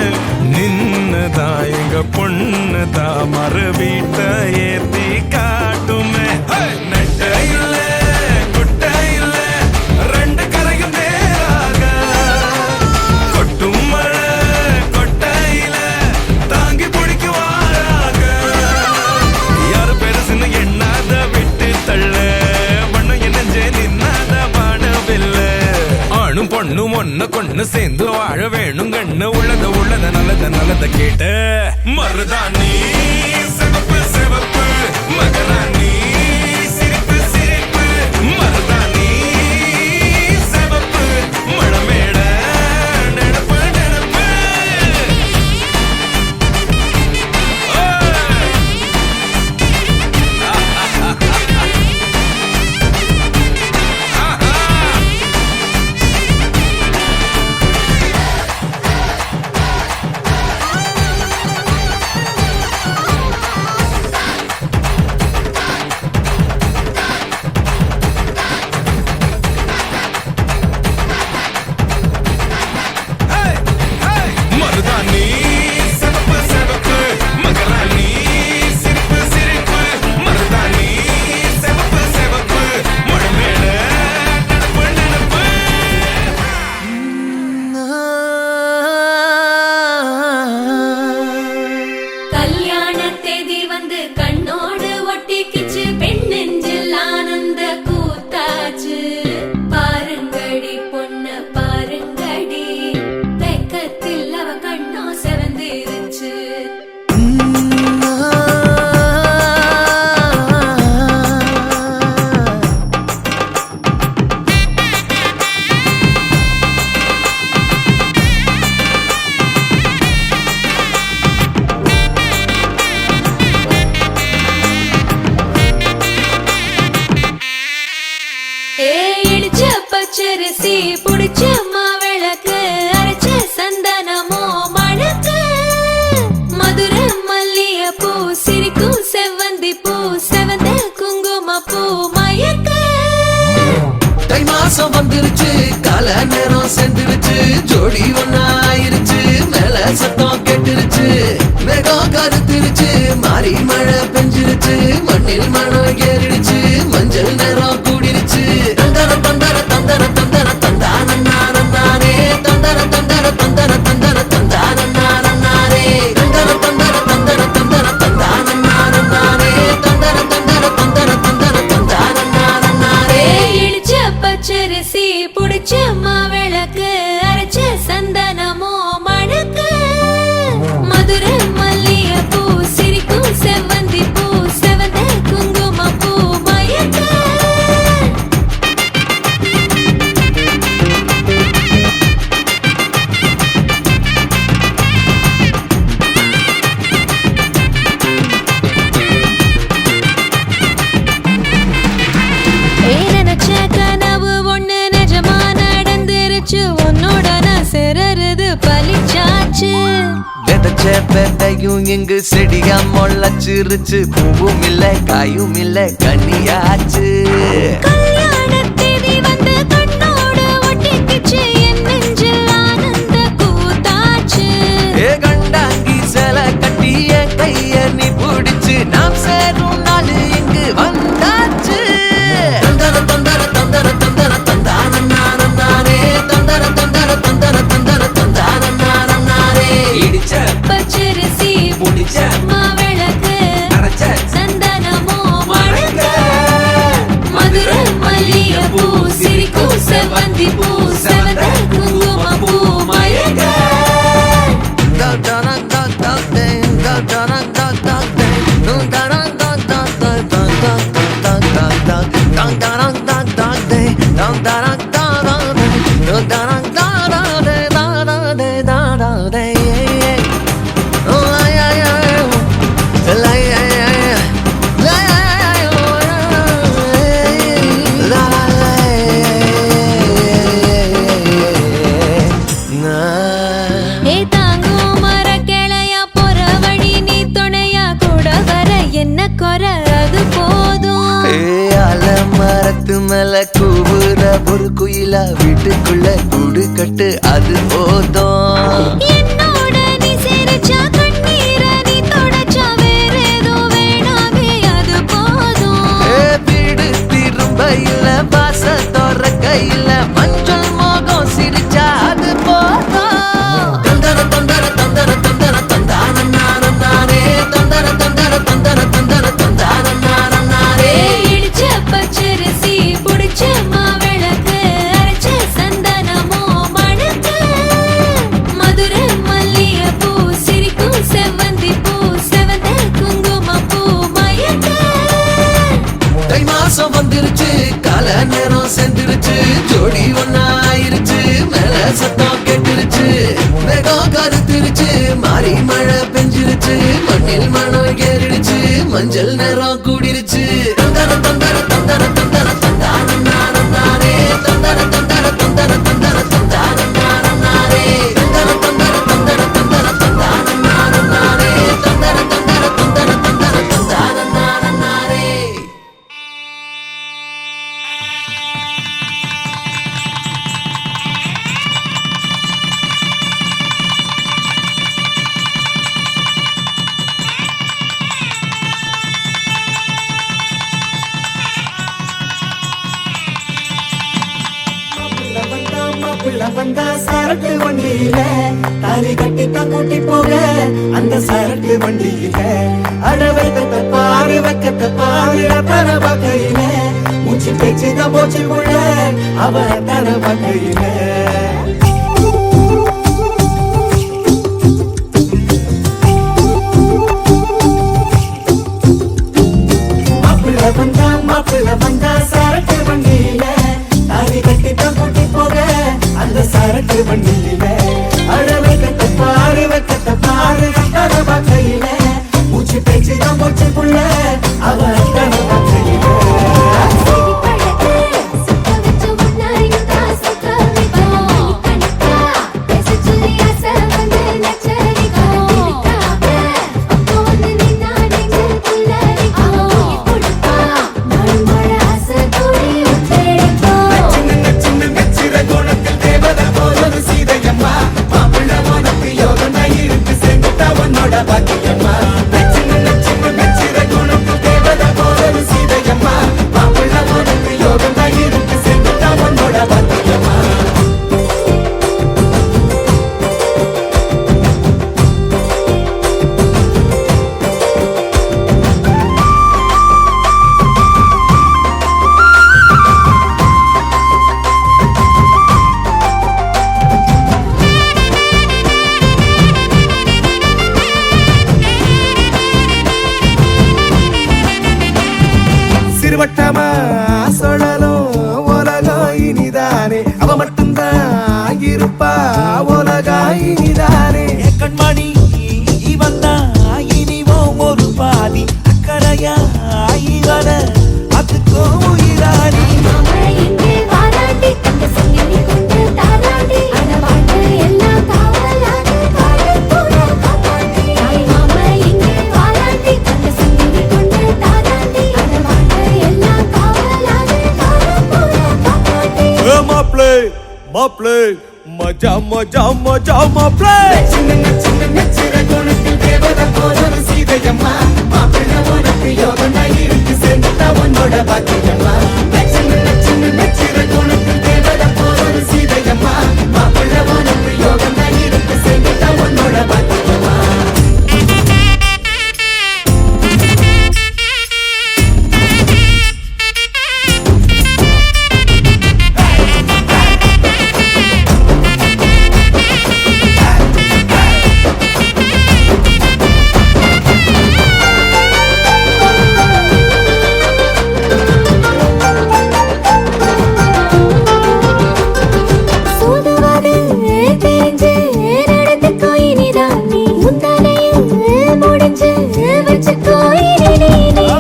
நின்னதா எங்க பொண்ணுதா மறு வீட்ட ஏத்தி காட்டுமே. நெட்ட இல்ல குட்ட இல்ல ரெண்டு கரையும் நேராக கொட்டும் மழை கொட்டையில தாங்கி பிடிக்குவாராக. யாரு பெருசுன்னு எண்ணாத விட்டு தள்ள வண்ணம் என்னஞ்சே நின்னாத வானவில்ல. ஆணும் பொண்ணும் ஒண்ணு கொண்ணு சேர்ந்து வாழ வேணும் கண்ணு உள்ளத உள்ளத நல்லத நல்லத கேட்ட. மருதாணி சிவப்பு சிவப்பு மகராணி சிரிப்பு சிரிப்பு. மருதாணி சிவப்பு மணமேட நினப்பு நினப்பு. மருதாணி சிவப்பு சிவப்பு மகராணி சிரிப்பு சிரிப்பு. மருதாணி சிவப்பு சிவப்பு மணமேட நினப்பு நினப்பு. கல்யாண தேதி வந்து கண்ணோடு ஒட்டிக்கிச்சு பெண் நெஞ்சில் ஆனந்த கூத்தாச்சு. பாருங்கடி பொண்ண பாருங்கடி வெக்கத்தில் அவ கண்ணோ செவந்திருச்சு. இடிச்ச பச்சரிசி புடிச்ச மாவிளக்கு அரைச்ச சந்தனமோ மணக்கு. மதுர மல்லிய பூ சிரிக்கும் செவ்வந்தி பூ செவந்த குங்கும பூ மயக்க. தை மாசம் வந்துருச்சு கால நேரம் சென்றுருச்சு ஜோடி ஒன்னாயிருச்சு மேல சத்தம் கெட்டுருச்சு மேகம் கருத்துருச்சு மாறி மழை பெஞ்சிருச்சு மண்ணில் மனம் ஏறிடுச்சு மஞ்சள் நேரம் கூடிருச்சு. தந்தர தந்தர தந்தர தந்தர தந்தானே தந்தர தந்தர தந்தர தந்தர தந்தானே தந்தர தந்தர தந்தர தந்தர தந்தானே தந்தர தந்தர தந்தர தந்தர தந்தானே. இடிச்ச பச்சரிசி புடிச்ச மாவிளக்கு அரைச்ச சந்தனமோ மணக்கு. மதுர மல்லிய பூ சிரிக்கும் செவ்வந்தி பூ செவந்த குங்கும பூ மயக்க. நினைச்ச கனவு ஒண்ணு நிஜமா நடந்துருச்சு உன்னோட நான் சிறருது பலிச்சாச்சு. விதைச்ச விதையும் இங்கு செடியா முளைச்சிருச்சு பூவும் இல்ல காயும் இல்ல கனியாச்சு. கல்யாண தேதி வந்து கண்ணோ பேச்சு என் நெஞ்சில் ஆனந்த கூத்தாச்சு. ஏ கண்டாங்கி சில கட்டி என் கைய நீ பிடிச்சு நாம் சேரும் நாள் இங்கு வந்தாச்சு. தந்தர தந்தர தந்தர தந்தர தந்தான நானே தந்தர தந்தர தந்தர தந்தர தந்தான நானே இடிச்ச பச்சரிசி முடிச்ச மாவிளக்கு அரைச்ச சந்தனமோ மணக்க. மதுரை மல்லிகைப்பூ சிரிக்கும் செவ்வந்தி பூ செவந்த குங்குமப்பூ மயக்க. ஏ தாங்கும் மரக்கிளையா போற வழி நீ துணையா கூட வர என்ன குறை அது போதும். மரத்து மேல கூவுற ஒரு குயிலா வீட்டுக்குள்ள கூடு கட்டு அது போதும். என்னோட நீ சிரிச்சா கண்ணீர நீ தொடச்சா வேற ஏதோ வேணாமே அது போதும். வீடு திரும்ப இல்ல பாச தோற கையில மஞ்சள் மோகம் சிரிச்சா அது போதும். தந்தர தந்தர தந்தர தந்தர தந்தான நானே தந்தர தந்தர தந்தர தந்தர தந்தான நானே இடிச்ச பச்சரிசி புடிச்ச மாவிளக்கு அரைச்ச சந்தனமோ மணக்க. மதுரை மல்லிகைப்பூ சிரிக்கும் செவ்வந்தி பூ செவந்த குங்குமப்பூ மயக்க. தை மாசம் வந்துருச்சு கால நேரம் சென்றுருச்சு ஜோடி ஒன்னா ஆயிருச்சு மேல சத்தம் கெட்டுருச்சு வேகம் கருத்துருச்சு மாறி மழை பெஞ்சிருச்சு மண்ணில் மணம் ஏறிடுச்சு மஞ்சள் நேரம் கூடிருச்சு. தந்தர தந்தர தந்தர தந்தர தந்தான நானே தந்தர தந்தர தந்தர தந்தர தந்தான நானே தந்தர தந்தர தந்தர தந்தர தந்தான நானே தந்தர தந்தர தந்தர தந்தர தந்தான நானே. மாப்பிள்ள வந்தா சரட்டு வண்டியில தாலி கட்டித்தான் கூட்டி போக அந்த சரட்டு வண்டியில அட வைக்கத்த பாரு வைக்கத்த பாரு தர வகையில மூச்சு பேச்சுதான் போச்சு புள்ள அவ தர வகையில. மாப்பிள்ள வந்தா சரட்டு வண்டியில தாலி கட்டித்தான் கூட்டி போக அந்த சரட்டு வண்டியில அட வைக்கத்த பாரு தர வகையில மூச்சு பேச்சுதான் போச்சு புள்ள அவ தர வகையில. வட்டமா சொல்லலும் உலகம் இனிதானே அவ மட்டும்தான் இருப்பா உலகம் இனிதானே. கண்மணி இவந்தா இனிவோம் ஒரு பாதி அக்கறையா இவன அதுக்கோ உயிராணி. மாப்ளே மஜா மஜா மஜா மாப்ளே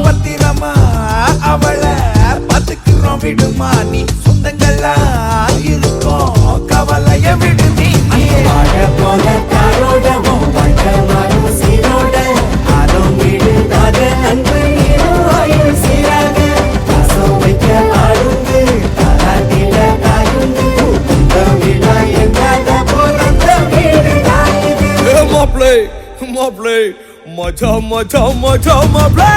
பத்திரமா அவளை பாத்துக்கிறோம் விடுமா நீ சொந்தங்களா இருக்கோம் கவலைய விடு நீ வாழ போல காரோடவும் வாழ்க்கை மாறும் சீரோட ஆரோம் விடுதாத அன்பு நீரும் ஆயுள் சீராக பாசம் வைக்க ஆளுந்து தாராட்டில தாயுந்து இந்த விழா எங்காத பிறந்த வீடு தாயுது மாப்ளே மாப்ளே மஜா மஜா மஜா மாப்ளே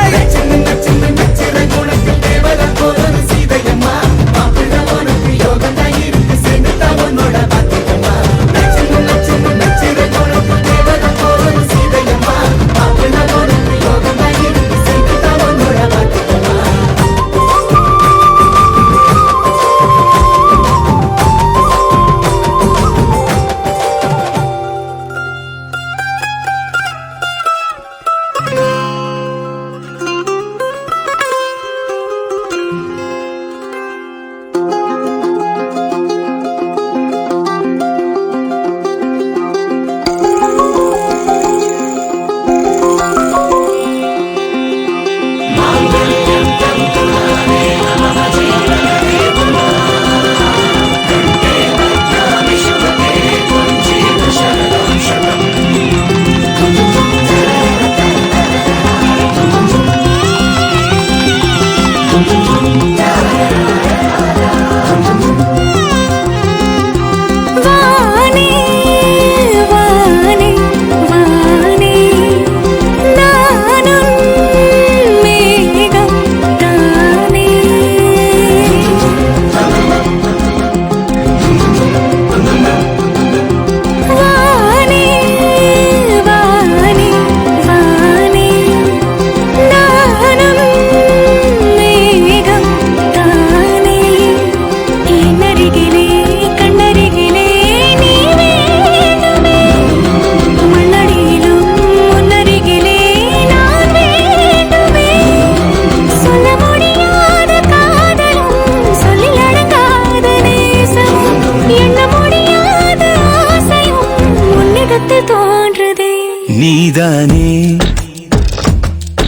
நீதானே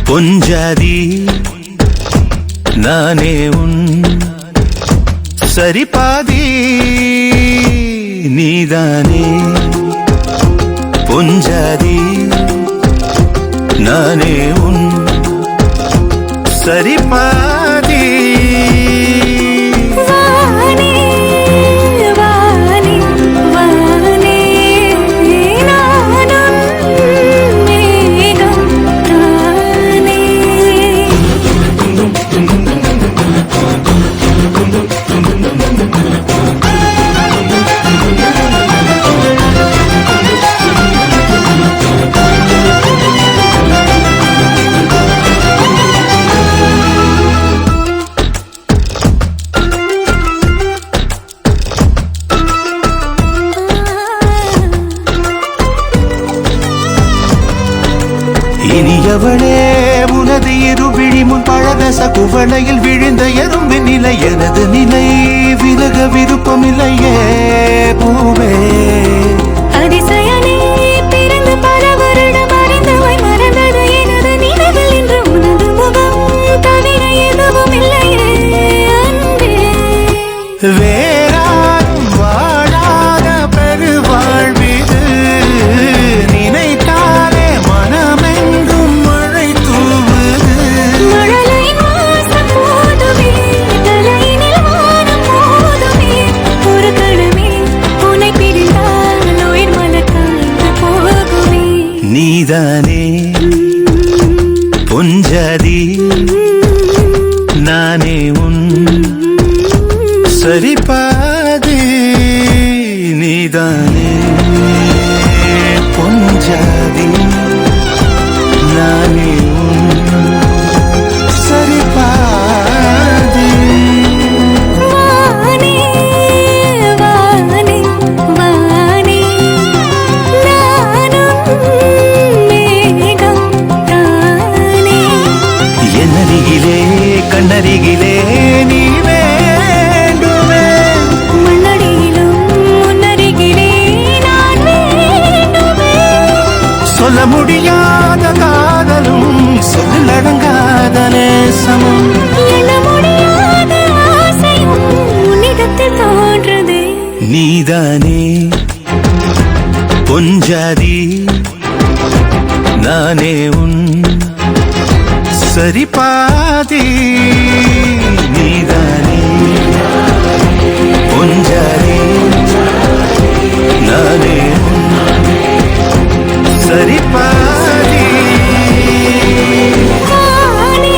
பொஞ்சாதி நானே உன் சரிபாதி நீதானே பொஞ்சாதி நானே உன் சரிபாதி இனியவளே உனது இருவிழி முன் பழதச குவளையில் விழுந்த எறும்பு நிலை எனது நிலை விலக விருப்பமில்லையே பூவே அதிசயனே பிறந்து பல வருடம் அறிந்தவை மறந்தது எனது நினைவில் இன்று உனது முகம் தவிர எதுவும் இல்லையே அன்பே வேறாரும் வாழாத பெருவாழ்விது நினைத்தாலே மனமெங்கும் மழை தூவுது மழலை மாசம் போதுமே தலையினில் வானம் போதுமே ஒரு கணமே சரி பாதி நீதானே பொஞ்சாதி நானே சரி பாதி வானே வானே வானே நானும் மேகம் தானே என்னருகிலே கண்ணருகிலே நீ வேண்டுமே மண்ணடியிலும் முன்னருகிலே நான் வேண்டுமே சொல்ல முடியாத காதலும் சொல்லடங்காத நேசமும் எண்ண முடியாத ஆசையும் உன்னிடத்தில் தோன்றுதே நீதானே பொஞ்சாதி நானே உன் சரி பாதி நீதானே பொஞ்சாதி நானே உன் சரி பாதி வானே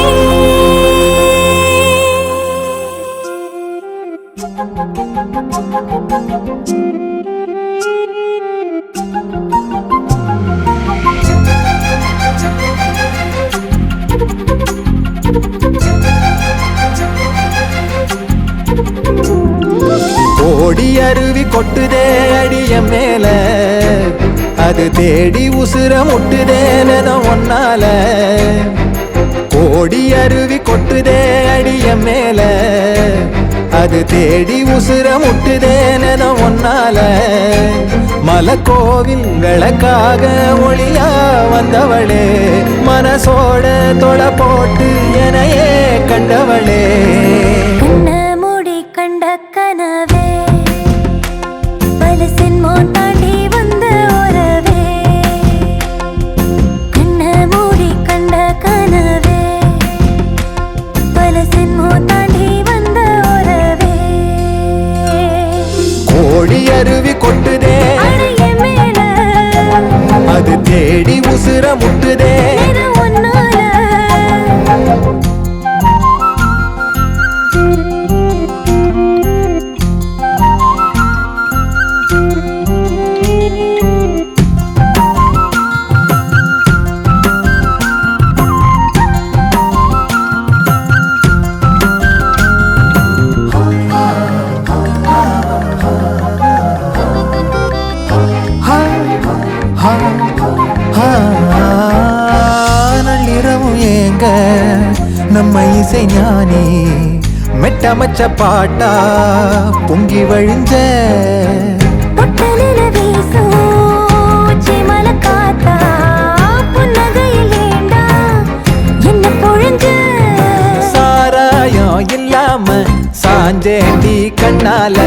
ஓடி அருவி கொட்டுதே அடிய மேல அது தேடி உசுர முட்டுதேன ஒன்னால ஓடி அருவி கொட்டுதே அடிய மேல அது தேடி உசுர முட்டுதேன ஒன்னால மலக்கோவில் விளக்காக ஒளியா வந்தவளே மனசோட தொலை போட்டு எனையே கண்டவளே கண்ண மூடி கண்ட கனவே பலசின் மோன் தாண்டி வந்த உறவே கண்ண மூடி கண்ட கனவே பலசின் மோன் தாண்டி வந்த உறவே கோடி அருவி கொட்டுதே அடைய மேல அது தேடி உசுர முட்டுதே இது ஒன்னால நள்ளிரவும் ஏங்க நம்ம இசை ஞானி மெட்டமச்ச பாட்டா பொங்கி வழிஞ்ச பொட்டலில வீசும் சிமல காத்தா புன்னகையில் ஏண்டா என்ன பொழிஞ்ச சாராயம் இல்லாம சாஞ்சேண்டி கண்ணால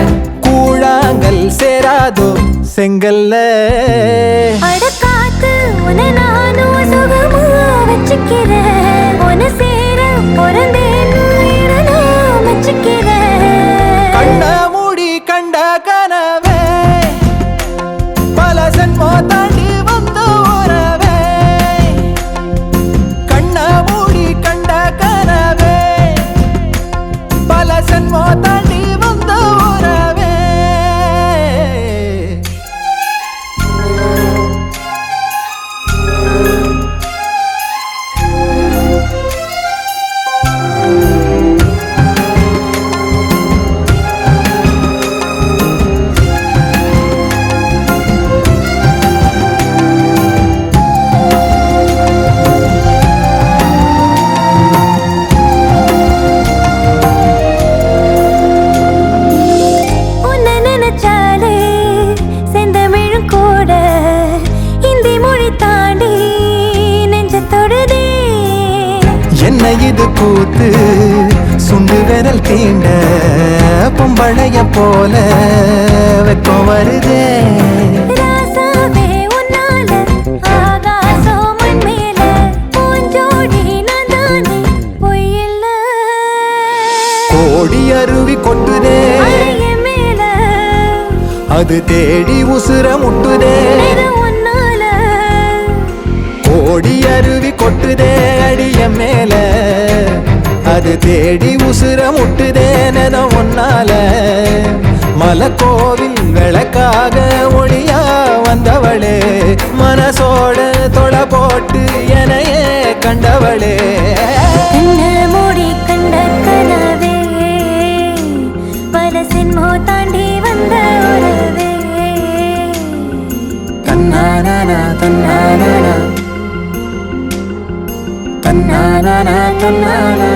கூழாங்கல் சேராதோ செங்கல்ல அடக்காத்து உன நானும் சுகமா வச்சுக்கிறேன் உன சேர பிறந்தேன்னு நான் வச்சுக்கிறேன் கண்ண மூடி கண்ட கனவே பல சன்மோ தாண்டி வந்த உறவே கண்ண மூடி கண்ட கனவே பல சன்மோ தாண்டி வந்த உறவே உன்னை நினைச்சாலே செந்தமிழும் கூட இந்தி மொழி தாண்டி நெஞ்ச தொடுதே என்ன இது கூத்து சுண்டு விரல் தீண்ட பொம்பளைய போல வெக்கம் வருதே ராசாவே உன்னால ஆகாசம் மண் மேல பூஞ்சோடி நான் தானே பொய்யில்ல கோடி அருவி கொட்டுதே அடைய மேல அது தேடி உசுர முட்டுதே இது உன்னால கோடி அருவி கொட்டுதே அடிய மேல அது தேடி உசுர முட்டுதேனோ ஒன்னால மலக்கோவில் விளக்காக ஒளியா வந்தவளே மனசோட தொலை போட்டு எனையே கண்டவளே கண்ணு மூடி கண்ட கனவே பல சின்மோ தாண்டி வந்த உறவே தன்னானா தன்னானா தன்னானா தன்னானா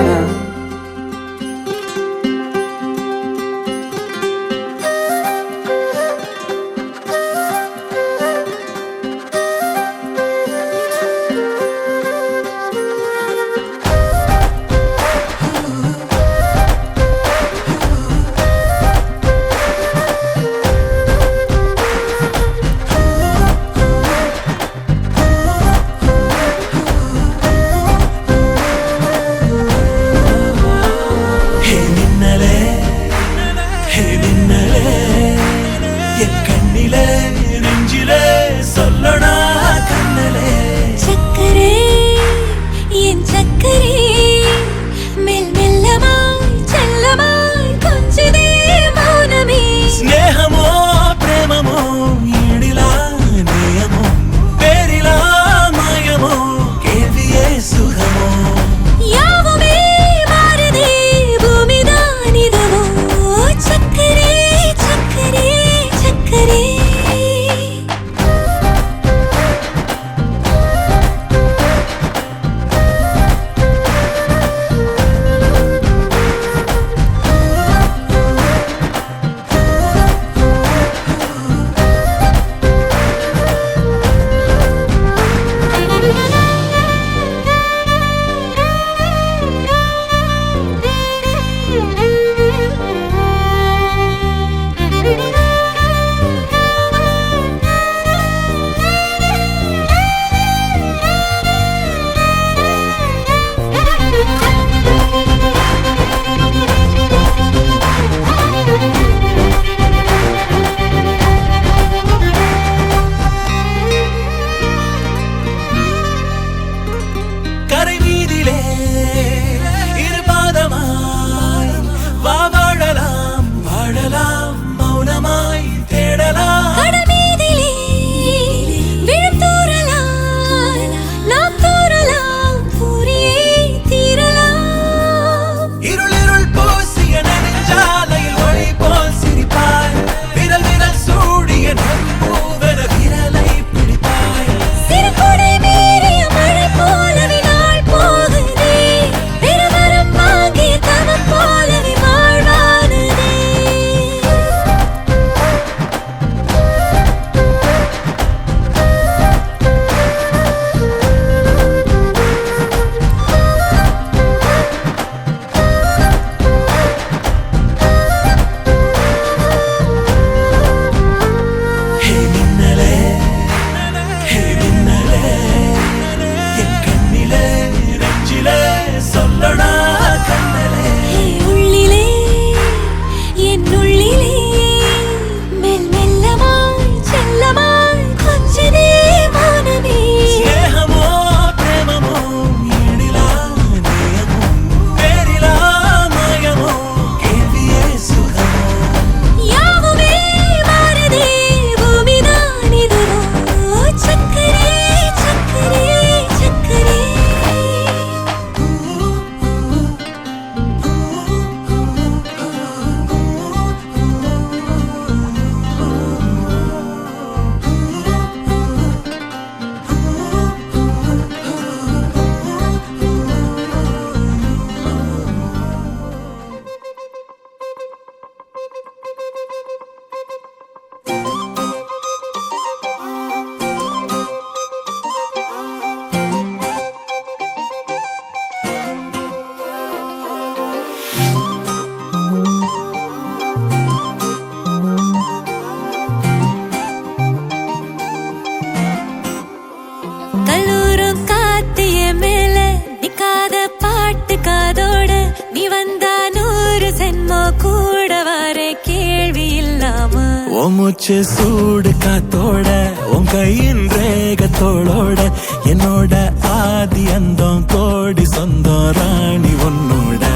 மூச்சு சூடு காத்தோட உன் கையின் ரேகத்தோளோட என்னோட ஆதி அந்தம் கோடி சொந்தம் ராணி உன்னோட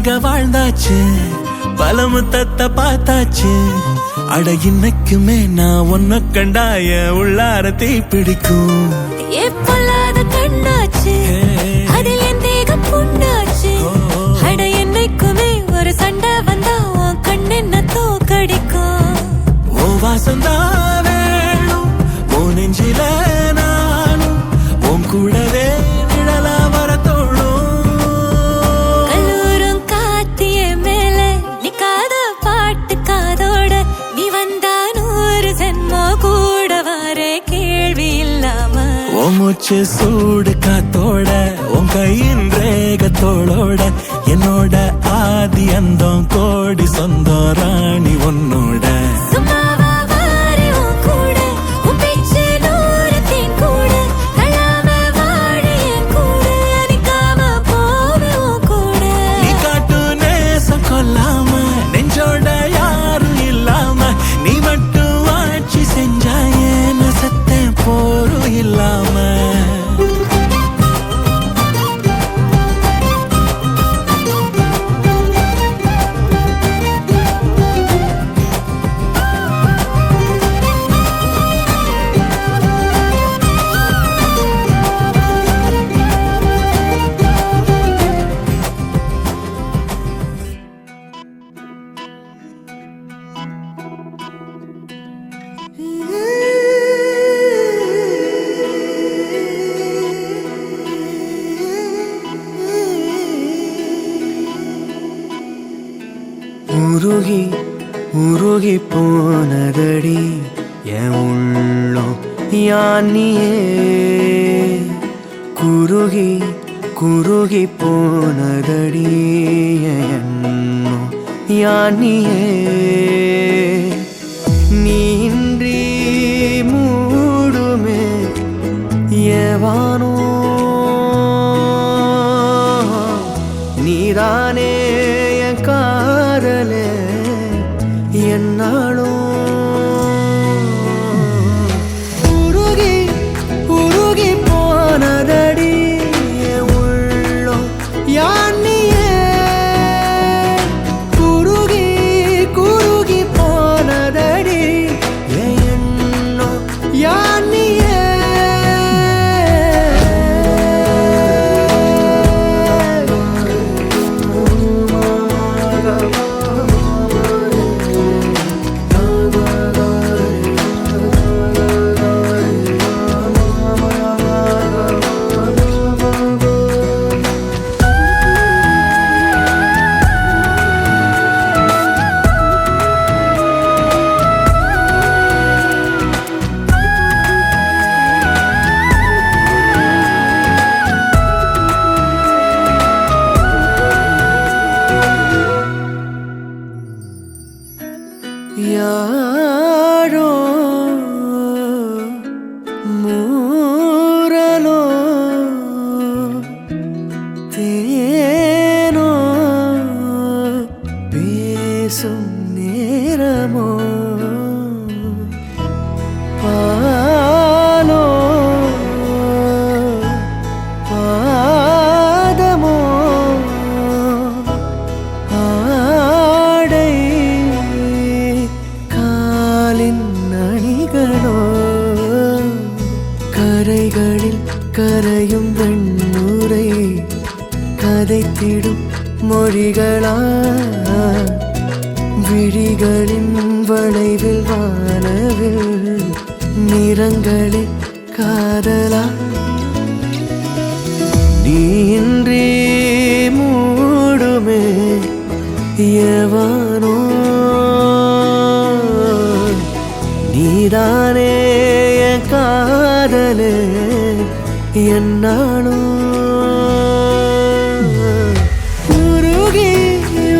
ஒன்னாக வாழ்ந்தாச்சு பல முத்தத்தை பார்த்தாச்சு அட இன்னைக்குமே நான் ஒன்ன கண்டாய உள்ளார தீ பிடிக்கும் எப்பொல்லாத கண்ணாச்சு அதில் என் தேகம் புண்ணாச்சு அட என்னைக்குமே ஒரு சண்டை வந்தா உன் கண்ணென்ன தோக்கடிக்கும் ஓ வாசந்தான் வேணும் ஓ நெஞ்சில நானும் உன் கூடவே நிழலா வர தோணும் கல்லூரும் காத்திய மேல நிக்காத பாட்டு காதோட நீ வந்தா 100 ஜென்மோ கூட வர கேள்வி இல்லாம உன் மூச்சு சூடு காத்தோட உன் கையின் ரேகத்தோளோட என்னோட ஆதி அந்தம் கோடி சொந்தம் ராணி உன்னோட சும்மாவா வாரி உன் கூட உன் பேச்சு 100 தேன் கூட தள்ளாம வாழ என் கூட நிக்காம போவே உன் கூட நீ காட்டு நேசம் கொல்லாம நெஞ்சோட யாரும் இல்லாம நீ மட்டும் ஆட்சி செஞ்சாயே நசத்தேன் போரும் இல்லாம உருகி உருகி போனதடி என் உள்ளம் யானியே குருகி குருகி போனதடி என் எண்ணம் யானியே நீன்றி மூடுமே ஏவானோ நீதானே என் காதலே என்னாலும் உருகி உருகி போனதடி என் உள்ளம் யானியே குருகி குருகி போனதடி என் எண்ணம் யானியே யாரோ மூரலோ தேனோ பேசும் நேரமோ பாலோ பாதமோ ஆடை காலின் அணிகளோ கரைகளில் கரையும் வெண்ணுரை கதைத்திடும் மொழிகளா விழிகளின் வளைவில் வானவில் நிறங்களில் காதலா நீன்றி மூடுமே எவனோ நீதானே என் காதலே என்னாலும் உருகி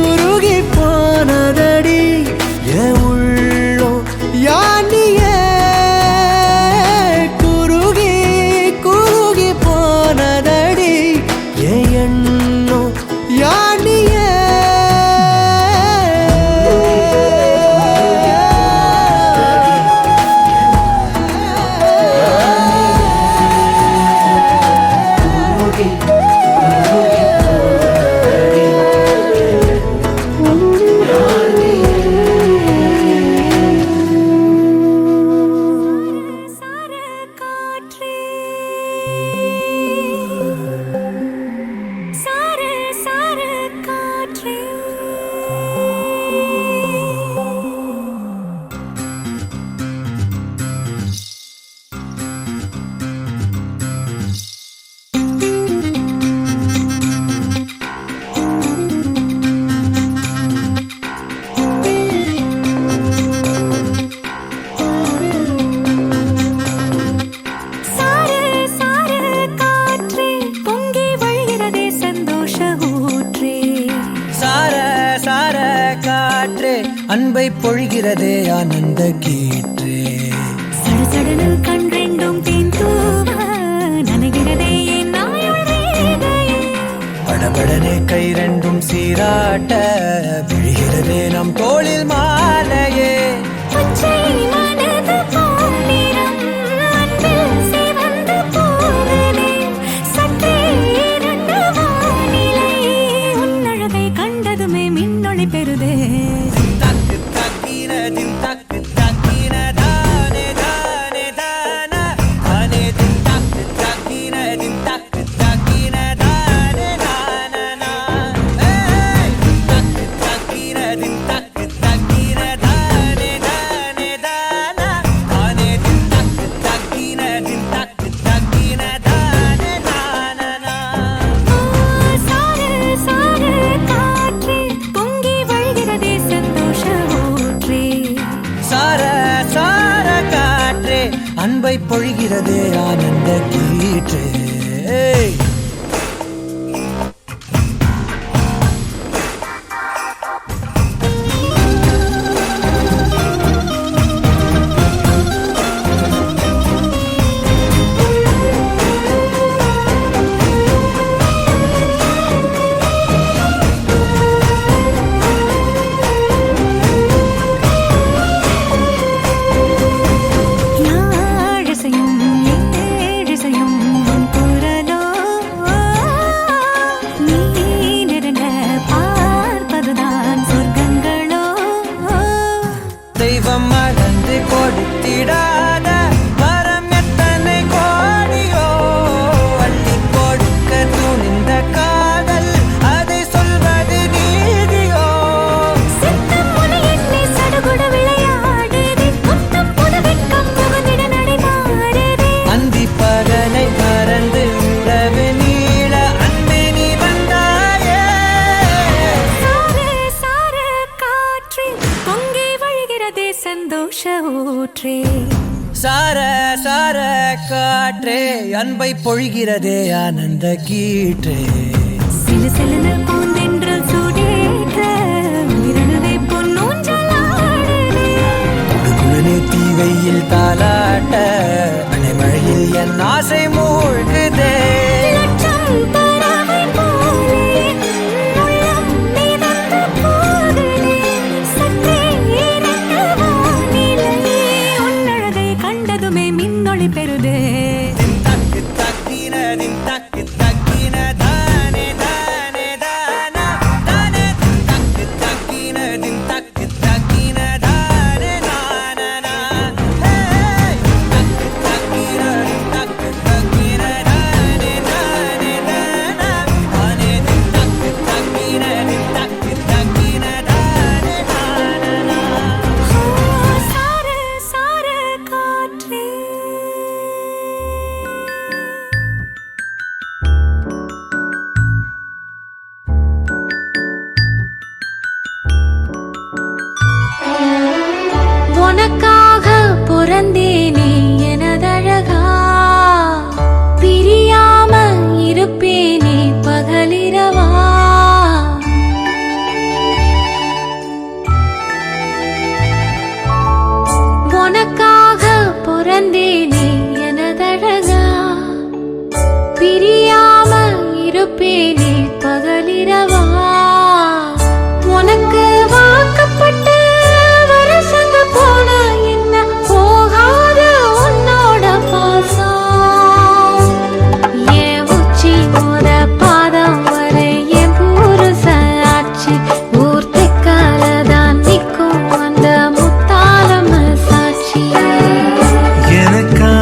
உருகி போனதடி என் உள்ளம் யானியே குருகி குருகி போனதடி என் எண்ணம் யானியே அன்பை பொழிகிறதே ஆனந்த கீற்றே. சடுசடுன்னு கண் ரெண்டும் தேன் தூவ நனைகிறதே என் நாயுள் ரேகையே. படபடனே கை ரெண்டும் சீராட்ட விழுகிறதே நம் தோளில் மாலையே. பச்சை மனது பொன்னிறம் அன்பில் சிவந்து போகுதே. சற்றே இருண்ட வானிலை உன்னழகை கண்டதுமே மின்னொளி பெறுதே. தக்கு தக்கின தின் தக்கு தக்கின தானே தானே தானா தானே தின் தக்கு தக்கின தின் தக்கு தக்கின தானே தானா. ஏய் தக்கு தக்கின தின் தக்கு தக்கின தானே தானே தானா தானே தின் தக்கு தக்கின தின் தக்கு தக்கின தானே தானா. சாரு சாரு காற்றே பொங்கி வழிகிறதே சந்தோஷ ஊற்றே. சார சார காற்றே அன்பை பொழிகிறதே ஆனந்த கீற்றே. யாழிசையும் ஏழிசையும் உன் குரலோ. நீ நெருங்க பார்ப்பதுதான் சொர்க்கங்களோ. தெய்வம் மறந்து கொடுத்திடாத வரம் எத்தனை கோடியோ. அள்ளி கொடுக்க துணிந்த காதல் அதை சொல்வது நீதியோ. சித்தம் முனை என்னை சடுகுடு விளையாடுதே. முத்தம் புது வெட்கம் புகுந்திட நடைமாறுதே. அந்தி பகலை மறந்து உறவு நீள அன்பே நீ வந்தாயே. சாரு சாரு காற்றே பொங்கி வழிகிறதே சந்தோஷ ஊற்றே. சார சார காற்றே அன்பை பொழிகிறதே ஆனந்த கீற்றே. சிலு சிலுன்னு பூந்தென்றல் சூடேற்ற உயிரணுவே பொன்னூஞ்சலாடுதே. குழுகுழுனே தீவையில் தாலாட்ட அனைமழையில் என் ஆசை மூழ்குதே. லட்சம் பறவை போலே உள்ளம் மிதந்து போகுதே. சற்றே இருண்ட வானிலை உன்னழகை கண்டதுமே மின்னொளி பெறுதே. தக்கு தக்கின தின் தக்கு தக்கின தானே தானே தானா தானே தக்கு தக்கின தின் தக்கு தக்கின தானே தானா. ஏய் தக்கு தக்கின தின் தக்கு தக்கின தானே தானே தானா தானே தின் தக்கு தக்கின தின் தக்கு தக்கின தானே தானா. சாரு சாரு காற்றே. உனக்காக பிறந்தேனே எனதழகா. பிரியாம இருப்பேனே பகலிரவா. உனக்காக பிறந்தேனே எனதழகா. பிரியாம இருப்பேனே பகலிரவா. உனக்கு வாக்கப்பட்டு வருஷங்க போன என்ன போகாத உன்னோட பாசம். என் உச்சி மோத பாதம் வரை என் புருஷ ஆட்சி. ஊர் தெக்காலதான் நிற்கும் அந்த முத்தாளம சாட்சி. எனக்கா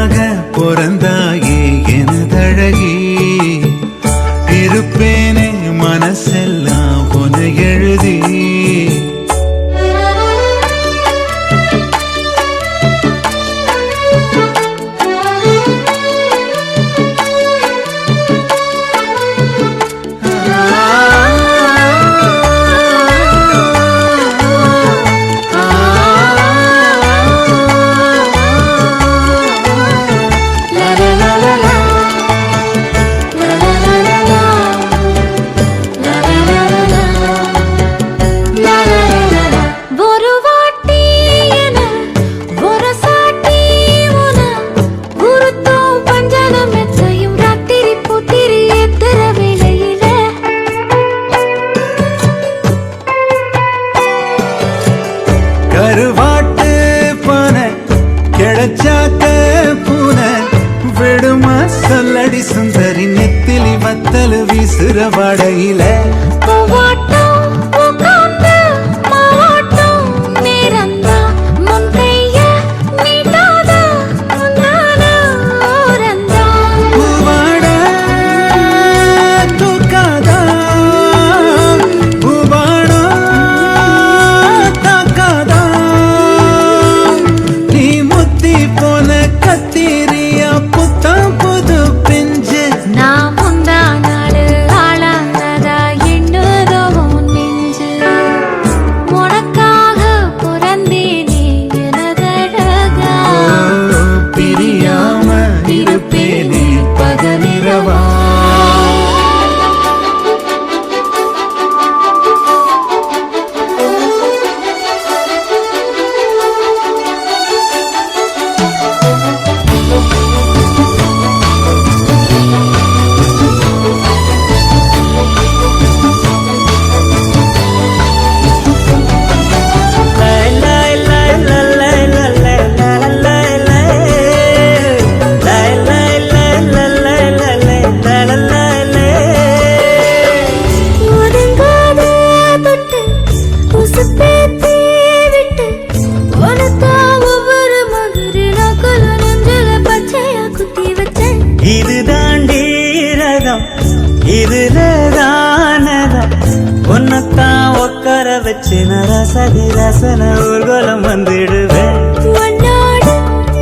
சின்ன ரசதி ரசன ஊர்வலம் வந்துடுவேன் உன்னோடு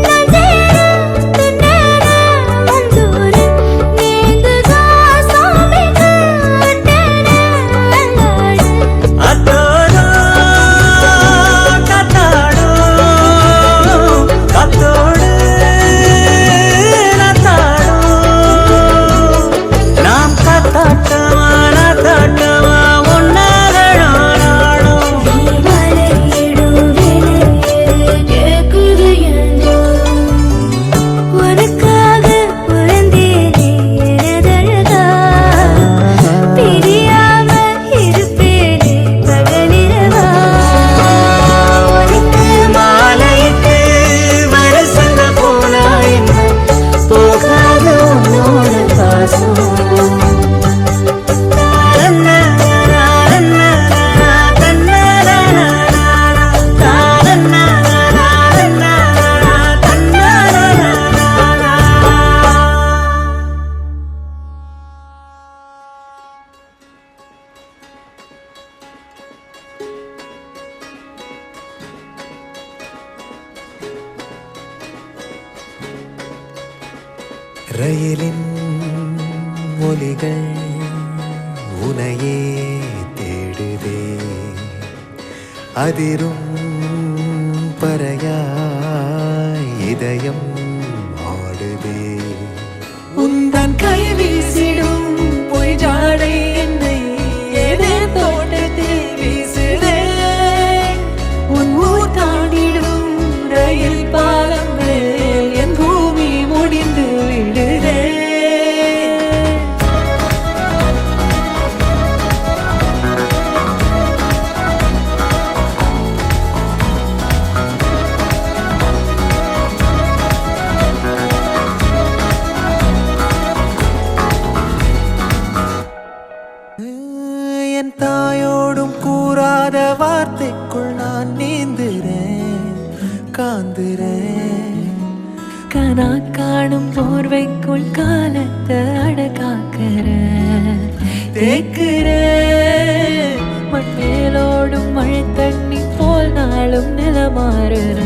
நான் சேர வந்தோரு நீங்குதா சாமிக்கு அல்லாடு அத்தோடோ கத்தாடோ கத்தோடு நத்தாடோ நாம் கத்தாட்டமா நத்தாட்டமா ரயிலின் ஒலிகள் உனையே தேடுதே அதிரும் பறையாய் இதயம் ஆடுதே உந்தன் கை வீசிடும் பொய் ஜாடை என்னை ஏதே தோட்டத்தில் வீசுதே உன் ஊர் தாண்டிடும் ரயில் பாலம் மேல் என் பூமி முடிந்து விடுதே என் தாயோடும் கூறாத வார்த்தைக்குள் நான் நீந்துறேன் காந்துறேன் கனா காணும் போர்வைக்குள் காலத்தை அடக்காக்கிற தேக்குற மண்ணேலோடும் மழை தண்ணி போல் நாளும் நிலமாறுற